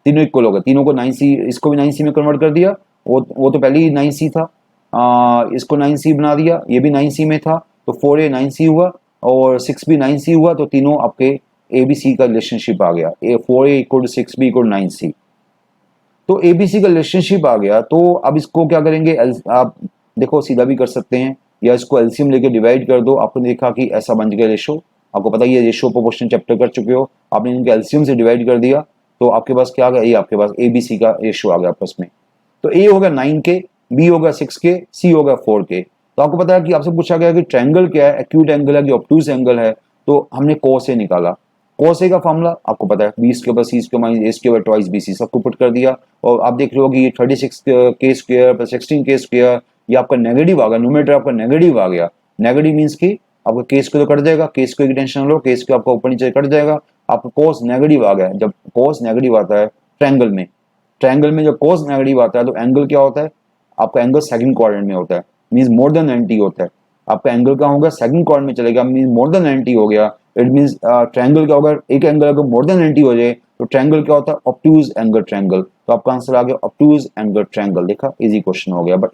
तीनों इक्वल हो गए, तीनों को 9c, इसको भी 9c में कन्वर्ट कर दिया, वो तो पहले ही 9c था, इसको 9c बना दिया, ये भी 9c में था, तो 4a 9c हुआ और 6 भी 9c हुआ, तो तीनों आपके abc का रिलेशनशिप आ गया, 4a equal to 6b equal to 9c, तो abc का रिलेशनशिप आ गया। तो अब इसको क्या करेंगे, आप देखो सीधा भी कर सकते हैं, या इसको एलसीएम लेके डिवाइड कर दो, आपने देखा कि ऐसा बन गया रेशो, आपको पता ही है, रेशो प्रोपोर्शन चैप्टर कर चुके हो, आपने इनके एलसीएम से डिवाइड कर दिया, तो आपके पास क्या आ गया, ये आपके पास एबीसी का रेशो आ गया आपस में, तो ए हो गया 9K, बी हो गया 6K, सी हो गया 4K। तो आपको पता है कि आपसे पूछा गया कि ट्रायंगल क्या है, एक्यूट एंगल है कि ऑब्टूज एंगल है, तो हमने कॉस ए निकाला। कॉस ए का फॉर्मूला आपको पता है, 20 के ऊपर सी स्क्वायर माइनस ए स्क्वायर ट्वाइस बी सी, सबको पुट कर दिया। और आप देख रहे हो कि ये 36K square plus 16K square, ये आपका नेगेटिव आ गया, न्यूमरेटर आपका नेगेटिव आ गया। नेगेटिव मीन्स की आपका के स्क्वायर तो कट जाएगा, के स्क्वायर की टेंशन लो, के स्क्वायर आपका ऊपर नीचे कट जाएगा, आपका कॉस नेगेटिव आ गया। जब कॉस नेगेटिव आता है ट्रायंगल में, ट्रायंगल में जब कॉस नेगेटिव आता है तो एंगल क्या होता है, आपका एंगल सेकंड क्वाड्रेंट में होता है, मींस मोर देन 90 होता है। आपका एंगल क्या होगा, सेकंड क्वाड्रेंट में चलेगा, मींस मोर देन 90 हो गया। इट मींस ट्रायंगल क्या होगा, एक एंगल अगर मोर देन 90 हो जाए तो ट्रायंगल क्या होता है, ऑब्टूज एंगल ट्रायंगल। तो आपका आंसर आ गया ऑब्टूज एंगल ट्रायंगल। देखा, इजी क्वेश्चन हो गया, बट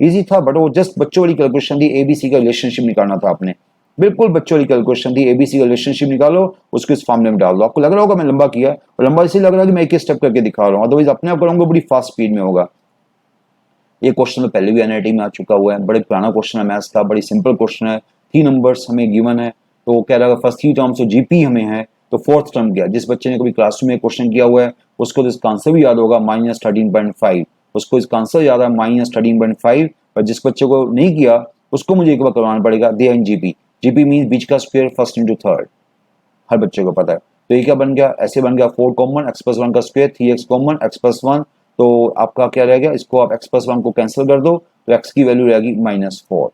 इजी था, बट वो जस्ट बच्चों वाली कैलकुलेशन थी, एबीसी का रिलेशनशिप निकालना था आपने, बिल्कुल बच्चों वाली कैलकुलेशन थी। एबीसी का रिलेशनशिप निकालो, उसको इस फॉर्मूले में डाल दो। आपको लग रहा होगा मैं लंबा किया, और लंबा इसलिए लग रहा है कि मैं एक स्टेप करके दिखा रहा हूँ, अदरवाइज अपने आप करूंगा बड़ी फास्ट स्पीड में होगा। ये क्वेश्चन तो पहले भी एनआईटी में आ चुका हुआ है, बड़े पुराना क्वेश्चन है, मैथ्स का, बड़ी सिंपल क्वेश्चन है। 3 नंबर्स हमें गिवन है, तो वो कह रहा है फर्स्ट 3 टर्म्स तो जीपी हमें है, तो फोर्थ टर्म क्या, जिस बच्चे ने कभी क्लासरूम में क्वेश्चन किया हुआ है उसको तो इसका आंसर भी याद होगा, -13.5, उसको इसका आंसर याद है -13.5। और जिस बच्चे को नहीं किया उसको मुझे एक बार करवाना पड़ेगा, दे इन जीपी। जीपी मीन बीच का स्क्वायर फर्स्ट इंटू थर्ड, हर बच्चे को पता है। तो ये क्या बन गया, ऐसे बन गया 4 कॉमन, x+1 का स्क्वायर, 3x कॉमन, x+1, तो आपका क्या रह गया, इसको आप x+1 को कैंसिल कर दो, तो x की वैल्यू रहेगी -4।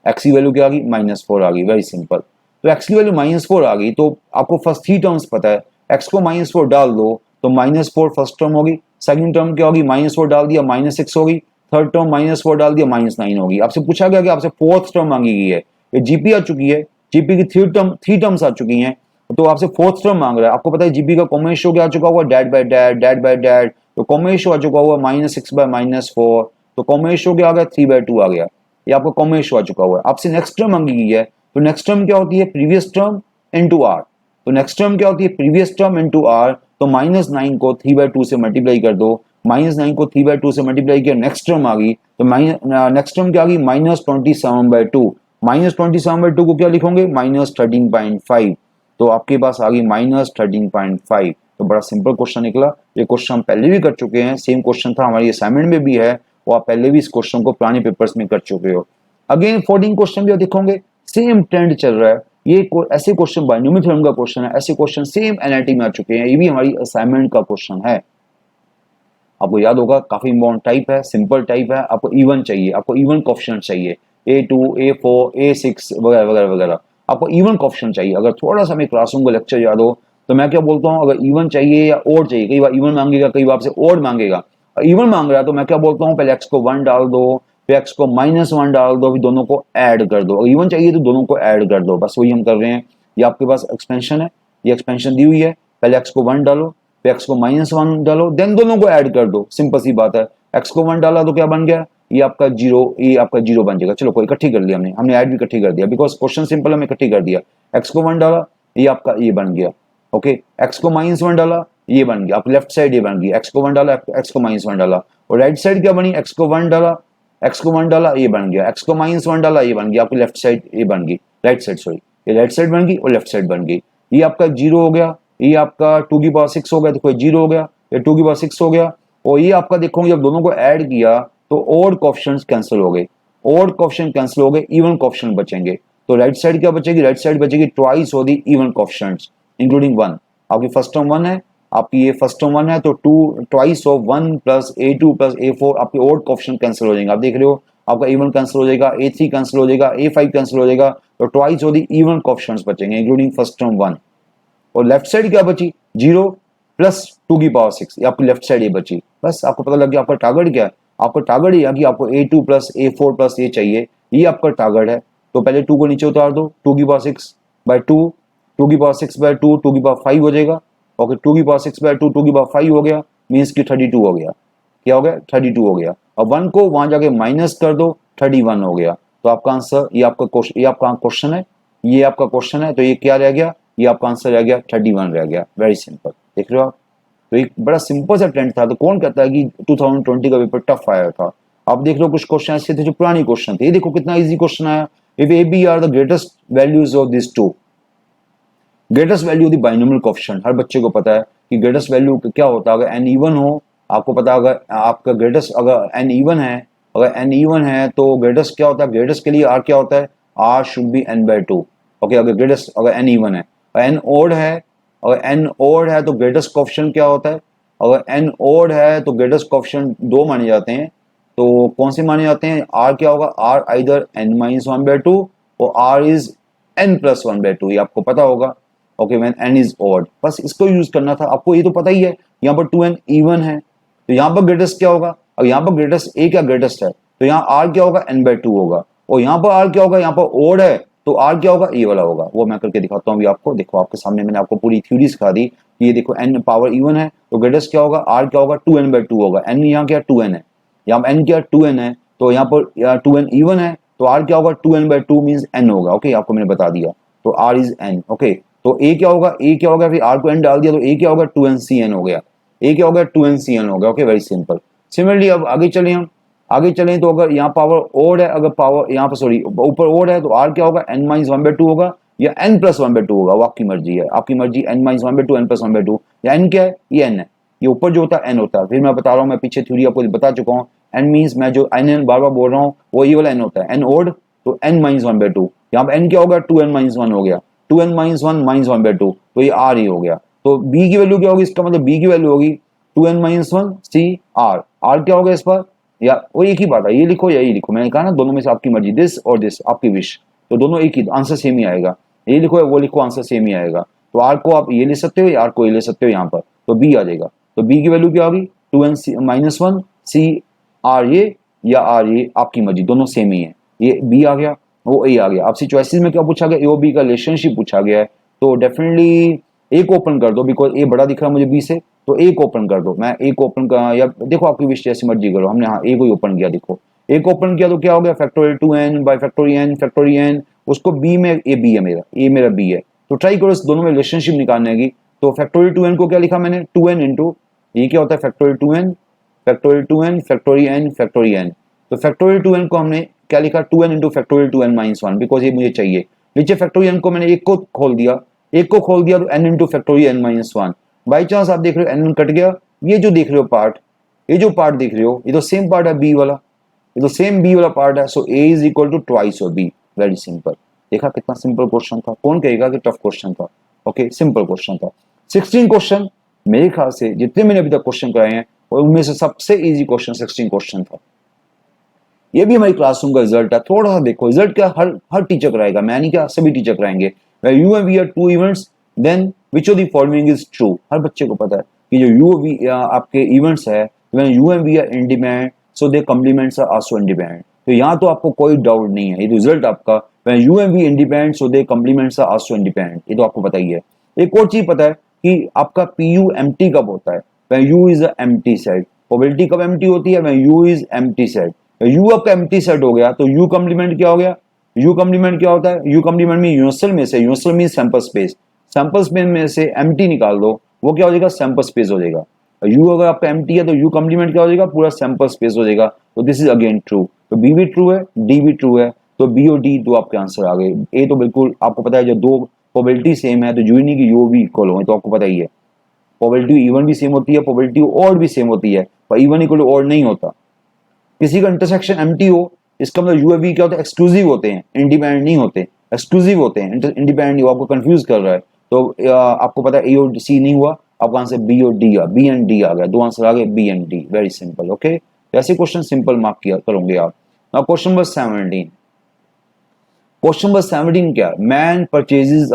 x की वैल्यू क्या आ गई, -4 आ गई, वेरी सिंपल। तो x की वैल्यू -4 आ गई, तो आपको फर्स्ट 3 टर्म्स पता है, x को -4 डाल दो तो -4 फर्स्ट टर्म होगी, सेकंड टर्म क्या होगी, -4 डाल दिया -6 होगी, थर्ड टर्म -4 डाल दिया -9 होगी। आपसे पूछा गया कि आपसे फोर्थ टर्म मांगी गई है, ये जीपी आ चुकी है, जीपी की 3 टर्म्स आ चुकी हैं, तो आपसे फोर्थ टर्म मांग रहा है। आपको पता है जीपी का कॉमन रेशियो क्या आ चुका हुआ, डैड बाय डैड, डैड बाय डैड, तो कॉमन रेशियो आ चुका हुआ -6/-4, तो कॉमन रेशियो क्या आ गया, 3/2 आ गया, ये आपका कॉमन रेशियो आ चुका हुआ है। आपसे नेक्स्ट टर्म मांगी गई है, तो नेक्स्ट टर्म क्या होती है, प्रीवियस टर्म इनटू आर। तो नेक्स्ट टर्म क्या होती है, प्रीवियस टर्म इनटू आर, तो -9 को 3/2 से मल्टीप्लाई कर दो, -9 को 3/2 से मल्टीप्लाई किया, नेक्स्ट टर्म आ गई, तो नेक्स्ट टर्म क्या आ गई, -27/2। -27/2 को क्या लिखोगे, -13.5, तो आपके पास आ गई -13.5। तो बड़ा सिंपल क्वेश्चन निकला। ये क्वेश्चन हम पहले भी कर चुके हैं, सेम क्वेश्चन था हमारी असाइनमेंट में भी है, वो आप पहले भी इस क्वेश्चन को पुराने पेपर्स में कर चुके हो। अगेन 14 क्वेश्चन भी आप देखोगे, सेम ट्रेंड चल रहा है। ये ऐसे क्वेश्चन बायनोमियल थ्योरम का क्वेश्चन है, ऐसे क्वेश्चन सेम एनआईटी में आ चुके हैं, ये भी हमारी असाइनमेंट का क्वेश्चन है। आपको याद होगा, काफी इंपॉर्टेंट टाइप है, सिंपल टाइप है। आपको इवन चाहिए, आपको इवन कोएफिशिएंट चाहिए, A2, A4, A6 वगैरह वगैरह वगैरह, आपको इवन कोएफिशिएंट चाहिए। अगर थोड़ा सा हमें क्लासरूम का लेक्चर याद हो तो मैं क्या बोलता हूँ, अगर इवन चाहिए या ओड चाहिए, कई बार इवन मांगेगा, कई बार आपसे ओड मांगेगा। इवन मांग रहा है तो मैं क्या बोलता हूँ, पहले x को 1 डाल दो, फिर x को -1 डाल दो, फिर दोनों को ऐड कर दो। अगर इवन चाहिए तो दोनों को ऐड कर दो, बस वही हम कर रहे हैं। ये आपके पास एक्सपेंशन है, ये एक्सपेंशन दी हुई है, पहले x को 1 डालो, फिर x को -1 डालो, देन दोनों को ऐड कर दो, सिंपल सी बात है। x को 1 डाला तो क्या बन गया, ये आपका 0, ये आपका 0 बन जाएगा। चलो कोई इकट्ठी कर लिया हमने ऐड भी इकट्ठी कर दिया, बिकॉज क्वेश्चन सिंपल है, इकट्ठी कर दिया। x को 1 डाला, ये आपका ये बन गया, ओके। x को -1 डाला, ये बन गया, आप लेफ्ट साइड ये बन गई, x को 1 डाला, x को -1 डाला, और राइट साइड क्या बनी, x को 1 डाला, x को 1 डाला, ये बन गया, x को -1 डाला, ये बन गया, आपकी लेफ्ट साइड ये बन गई, राइट साइड सॉरी, ये राइट साइड बन गई और लेफ्ट साइड बन गई। ये आपका 0 हो गया, ये आपका 2 की पावर 6 हो गया, देखो 0 हो गया, ये 2 की पावर 6 हो गया, और ये आपका देखो जब दोनों को ऐड किया तो ऑड कोएफिशिएंट्स कैंसिल हो गए, ऑड कोएफिशिएंट कैंसिल हो गए, इवन कोएफिशिएंट बचेंगे। तो राइट साइड क्या बचेगी, राइट साइड बचेगी twice of the even coefficients including 1। आपकी फर्स्ट टर्म 1 है, आपकी ये फर्स्ट टर्म 1 है, तो 2 twice of 1 plus A2 plus A4, आपके ऑड कोएफिशिएंट कैंसिल हो जाएंगे। आप देख रहे हो, आपका इवन कैंसिल हो जाएगा, A3 कैंसिल हो जाएगा, A5 कैंसिल हो जाएगा, तो twice of the even coefficients बचेंगे इंक्लूडिंग फर्स्ट टर्म 1। और लेफ्ट साइड क्या बची, 0 प्लस 2 की पावर 6, ये आपकी लेफ्ट साइड ये बची। बस आपको पता लग गया आपका टारगेट क्या है, आपका टारगेट ये है कि आपको A2 प्लस A4 प्लस ये चाहिए, ये आपका टारगेट है। तो पहले 2 को नीचे उतार दो, 2 की पावर 6 बाय 2, 2 की पावर 6 बाय 2, 2 की पावर 5 हो जाएगा। ओके, 2 की पावर 6 बाय 2, 2 की पावर 5 हो गया, मीन्स की 32 हो गया। क्या हो गया, 32 हो गया। अब 1 को वहां जाके माइनस कर दो, 31 हो गया। तो आपका आंसर, ये आपका क्वेश्चन है, ये आपका क्वेश्चन है, तो ये क्या रह गया, ये आपका आंसर रह गया 31 रह गया। वेरी सिंपल, देख रहे हो आप। तो एक बड़ा सिंपल सा ट्रेंड था। तो कौन कहता है कि 2020 का पेपर टफ आया था। आप देख लो कुछ क्वेश्चन ऐसे थे जो पुराने क्वेश्चन थे, ये देखो कितना इजी क्वेश्चन आया। If A B are the greatest values of this two, greatest value the binomial coefficient, हर बच्चे को पता है कि ग्रेटेस्ट वैल्यू क्या होता है। अगर एन इवन हो आपको पता है अगर आपका ग्रेटेस्ट अगर n इवन है, अगर n इवन है तो ग्रेटेस्ट क्या होता है, ग्रेटेस्ट के लिए r क्या होता है, r should be n/2। Okay, अगर ग्रेटेस्ट अगर n इवन है, n ओड है, अगर n ओड है तो ग्रेटेस्ट कोएफिशिएंट क्या होता है, अगर n ओड है तो ग्रेटेस्ट कोएफिशिएंट 2 माने जाते हैं। तो कौन से माने जाते हैं, r क्या होगा, r आइदर n-1/2 और r इज n+1/2, ये आपको पता होगा। Okay, when n is odd, बस इसको यूज करना था, आपको ये तो पता ही है। यहाँ पर 2n इवन है तो यहाँ पर ग्रेटेस्ट क्या होगा, अब यहाँ पर ग्रेटेस्ट a क्या ग्रेटेस्ट है तो यहाँ r क्या होगा, n/2 होगा, और यहाँ पर r क्या होगा, यहाँ पर ऑड है तो r क्या होगा, a वाला होगा। वो मैं करके दिखाता हूँ अभी आपको, देखो आपके सामने मैंने आपको पूरी थ्योरी सिखा दी। ये देखो n पावर इवन है तो ग्रेटेस्ट क्या होगा, r क्या होगा, 2n/2 होगा। n यहाँ क्या 2n है, यहाँ n क्या 2n है, तो यहाँ पर 2n इवन है तो r क्या होगा, 2n/2 मींस n होगा। ओके, आपको मैंने बता दिया, तो r इज n। ओके, तो a क्या होगा, a क्या होगा, फिर r को n डाल दिया तो a क्या होगा, 2ncn हो गया, a क्या होगा, 2ncn हो गया। Okay, very simple. सिमिलरली अब आगे चले, हम आगे चलें तो अगर यहाँ पावर ओड है, अगर पावर यहाँ पर सॉरी ऊपर ओड है तो r क्या होगा, n-1/2 होगा या n+1/2 होगा, वो आपकी मर्जी है, आपकी मर्जी, n-1/2 n+1/2 या n क्या है, ये n है, ये ऊपर जो होता है n होता है। फिर मैं बता रहा हूँ, मैं पीछे थ्योरी आपको बता चुका हूँ, n मीन्स मैं जो n बार बार बोल रहा हूँ वो ये वाला n होता है, n ओड तो n-1/2, यहाँ पे n क्या होगा, 2n-1 हो गया, 2n-1 तो ये r ही हो गया। तो b की वैल्यू क्या होगी, इसका मतलब b की वैल्यू होगी 2n-1 c r, r क्या होगा इस पर, या वो एक ही बात है, ये लिखो या ये लिखो, मैंने कहा ना दोनों में से आपकी मर्जी, दिस और दिस आपकी विश, तो दोनों एक ही, आंसर सेम ही आएगा, ये लिखो या वो लिखो आंसर सेम ही आएगा। तो r को आप ये ले सकते हो या r को ये ले सकते हो, यहाँ पर तो b आ जाएगा। तो b की वैल्यू क्या होगी, 2n-1 c r ये या r ये, आपकी मर्जी, दोनों सेम ही है। ये b आ गया, वो a आ गया। आपसे चॉइसेस में क्या पूछा गया, a और b का रिलेशनशिप पूछा गया है, तो डेफिनेटली ए को ओपन कर दो, बिकॉज ए बड़ा दिख रहा है मुझे बी से, तो ए को ओपन कर दो। मैं ए को ओपन कर, या देखो आपकी विश जैसी मर्जी करो, हमने हाँ ए को ही ओपन किया। देखो ए को ओपन किया तो क्या हो गया, factorial 2n bye factorial n, उसको बी में, ए बी है मेरा, ए मेरा बी है, तो ट्राई करो इस दोनों में रिलेशनशिप निकालने की। तो फैक्टोरियल 2n को क्या लिखा मैंने, 2n इंटू, ये क्या होता है फैक्टोरियल 2n, फैक्टोरियल n, तो फैक्टोरियल 2n को हमने क्या लिखा, 2n into factorial 2n-1, because ये मुझे चाहिए। नीचे फैक्टोरियल n को मैंने एक को खोल दिया, एक को खोल दिया तो n into factorial n-1। By chance आप देख रहे हो n कट गया, ये जो देख रहे हो पार्ट, ये जो पार्ट देख रहे हो ये तो सेम पार्ट है बी वाला, ये तो सेम बी वाला पार्ट है, so a is equal to twice of B. Very simple, देखा कितना सिंपल क्वेश्चन था, कौन कहेगा कि टफ क्वेश्चन था। ओके, सिंपल क्वेश्चन था। 16 क्वेश्चन मेरे ख्याल से जितने मैंने अभी तक क्वेश्चन कराए हैं और उनमें से सबसे इजी क्वेश्चन 16 क्वेश्चन था। ये भी हमारी क्लासरूम का रिजल्ट है, थोड़ा सा देखो, रिजल्ट क्या हर टीचर कराएगा, मैं नहीं क्या, सभी टीचर कराएंगे। U and V are two events then which of the following is true. हर बच्चे को पता है कि जो यू वी आपके इवेंट्स है, when U and V are independent so they complements are also independent. तो यहाँ तो आपको कोई डाउट नहीं है, ये रिजल्ट आपका, when U and V independent so they complements are also independent, ये तो आपको पता ही है। एक और चीज पता है कि आपका पी यू एम्प्टी कब होता है, when you is a empty set. Probability कब एम्प्टी होती है, when you is empty set. You आपका एम्प्टी सेट हो गया तो यू कॉम्प्लीमेंट क्या हो गया, यू कॉम्प्लीमेंट क्या होता है, यू कॉम्प्लीमेंट में यूनिवर्सल में से, universal mean sample space, sample space में से एम्प्टी निकाल दो, वो क्या हो जाएगा, सैंपल स्पेस हो जाएगा। यू अगर आपका एम्प्टी है तो यू कॉम्प्लीमेंट क्या हो जाएगा, पूरा सैंपल स्पेस हो जाएगा। तो दिस इज अगेन ट्रू, तो बी भी ट्रू है, डी भी ट्रू है, तो बी और डी दो आपके आंसर आ गए। ए तो बिल्कुल आपको पता है, जब दो प्रोबेबिलिटी सेम है तो जरूरी नहीं कि यू भी इक्वल हो, तो आपको पता ही है। प्रोबेबिलिटी इवन भी सेम होती है, प्रोबेबिलिटी ऑड भी सेम होती है, पर इवन इक्वल टू ऑड नहीं होता। किसी का इंटरसेक्शन एम्प्टी हो, इसका मतलब यू वी क्या होता है, एक्सक्लूसिव होते हैं, इंडिपेंडेंट नहीं होते, एक्सक्लूसिव होते हैं, इंडिपेंडेंट नहीं। आपको कंफ्यूज कर रहा है, तो आपको पता है ए और सी नहीं हुआ, आपका आंसर बी और डी आ, बी एंड डी आ गया, दो आंसर आ गए B and D. Very simple. Okay, ऐसे क्वेश्चन सिंपल मार्क किया करोगे आप। Now question number 17, question number 17 क्या, man purchases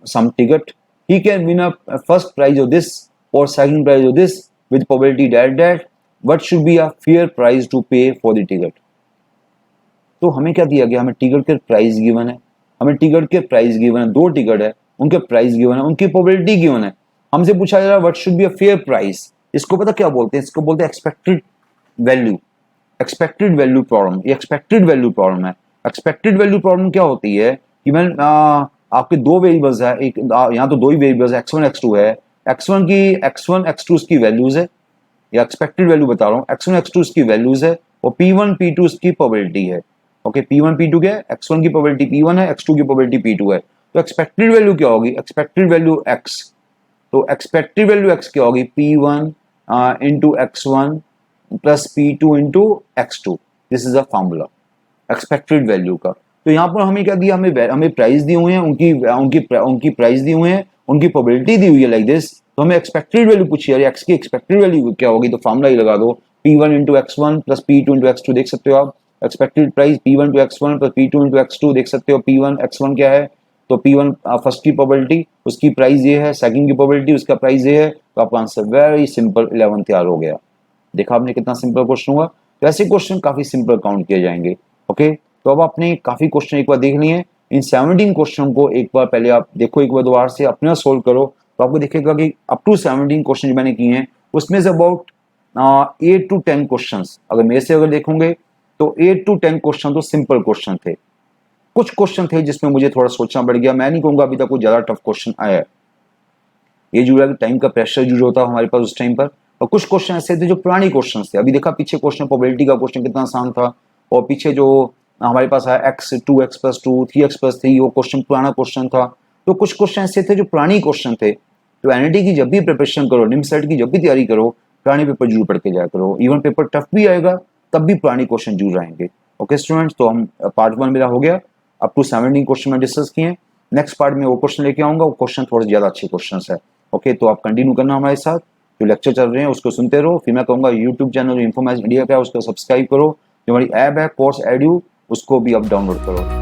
some ticket, he can win a first prize of this और second prize of this with probability that what should be a fair price to pay for the ticket। तो हमें क्या दिया गया, हमें ticket के price given है, हमें टिकट के प्राइस गिवन है, दो टिकट है उनके प्राइस गिवन है, उनकी प्रोबेबिलिटी गिवन है। हमसे पूछा जा रहा है what should be a fair price. इसको पता क्या बोलते हैं, इसको बोलते हैं expected value, expected value problem. ये एक्सपेक्टेड वैल्यू प्रॉब्लम है। एक्सपेक्टेड वैल्यू प्रॉब्लम क्या होती है कि मैं आपके दो वेरिएबल्स है, एक यहाँ तो दो ही वेरिएबल्स है, x1 x2 है, x1 x2 की वैल्यूज है, या एक्सपेक्टेड वैल्यू बता रहा हूँ, x1 x2 इसकी वैल्यूज है और p1 p2 इसकी प्रोबेबिलिटी है। ओके, p1 p2 क्या है, x1 की प्रोबेबिलिटी p1 है, x2 की प्रोबेबिलिटी p2 है। तो एक्सपेक्टेड वैल्यू क्या होगी, एक्सपेक्टेड वैल्यू x, तो एक्सपेक्टेड वैल्यू x क्या होगी, p1 into x1 plus p2 into x2. This is a formula expected value का। तो यहाँ पर हमें क्या दिया, हमें प्राइस दिए हुए हैं, उनकी प्राइस दी हुए हैं, उनकी प्रोबेबिलिटी दी हुई है लाइक दिस। तो हमें एक्सपेक्टेड वैल्यू पूछी है, एक्स की एक्सपेक्टेड वैल्यू क्या होगी, तो फॉर्मूला ही लगा दो, p1 into x1 plus p2 into x2। देख सकते हो आप expected price p1 into x1 plus p2 into x2। देख सकते हो p1 x1 क्या है, तो P1 फर्स्ट की प्रोबेबिलिटी, उसकी प्राइस ये है, सेकंड की प्रोबेबिलिटी, उसका प्राइस ये है। तो आपका आंसर वेरी सिंपल 11 तैयार हो गया। देखा आपने कितना सिंपल क्वेश्चन हुआ। तो ऐसे क्वेश्चन काफी सिंपल काउंट किए जाएंगे। ओके, तो अब आपने काफी क्वेश्चन एक बार देख लिए। इन 17 क्वेश्चन को एक बार पहले आप देखो, एक बार दोबारा से अपना सोल्व करो, तो आपको दिखेगा कि अप टू 17 क्वेश्चन जो मैंने किए हैं उसमें से अबाउट 8 to 10 क्वेश्चन, अगर मेरे से अगर देखोगे तो 8 to 10 क्वेश्चन तो सिंपल क्वेश्चन थे। कुछ क्वेश्चन थे जिसमें मुझे थोड़ा सोचना पड़ गया। मैं नहीं कहूंगा अभी तक कोई ज्यादा टफ क्वेश्चन आया है, ये जो है टाइम का प्रेशर जो होता है हमारे पास उस टाइम पर। और कुछ क्वेश्चन ऐसे थे जो पुराने क्वेश्चन थे। अभी देखा पीछे क्वेश्चन प्रोबेबिलिटी का क्वेश्चन कितना आसान था, और पीछे जो हमारे पास है x 2x + 2 3x + 3 वो क्वेश्चन पुराना क्वेश्चन था। तो कुछ क्वेश्चन ऐसे थे जो पुरानी क्वेश्चन थे। तो एनईटी की जब भी प्रिपरेशन करो, निमसेट की जब भी तैयारी करो, पुराने पेपर जरूर पढ़ के जाया करो। इवन पेपर टफ भी आएगा तब भी पुराने क्वेश्चन जरूर आएंगे। ओके स्टूडेंट्स, तो हम पार्ट 1 मेरा हो गया, अप टू 17 क्वेश्चन में डिस्कस किए। नेक्स्ट पार्ट में वो क्वेश्चन लेके आऊंगा, वो क्वेश्चन थोड़े ज्यादा अच्छे क्वेश्चन है। ओके, तो आप कंटिन्यू करना हमारे साथ, जो लेक्चर चल रहे हैं उसको सुनते रहो। फिर मैं कहूंगा यूट्यूब चैनल इन्फॉर्मेशन इंडिया का है उसको सब्सक्राइब करो, जो हमारी ऐप है कोर्स एड्यू उसको भी आप डाउनलोड करो।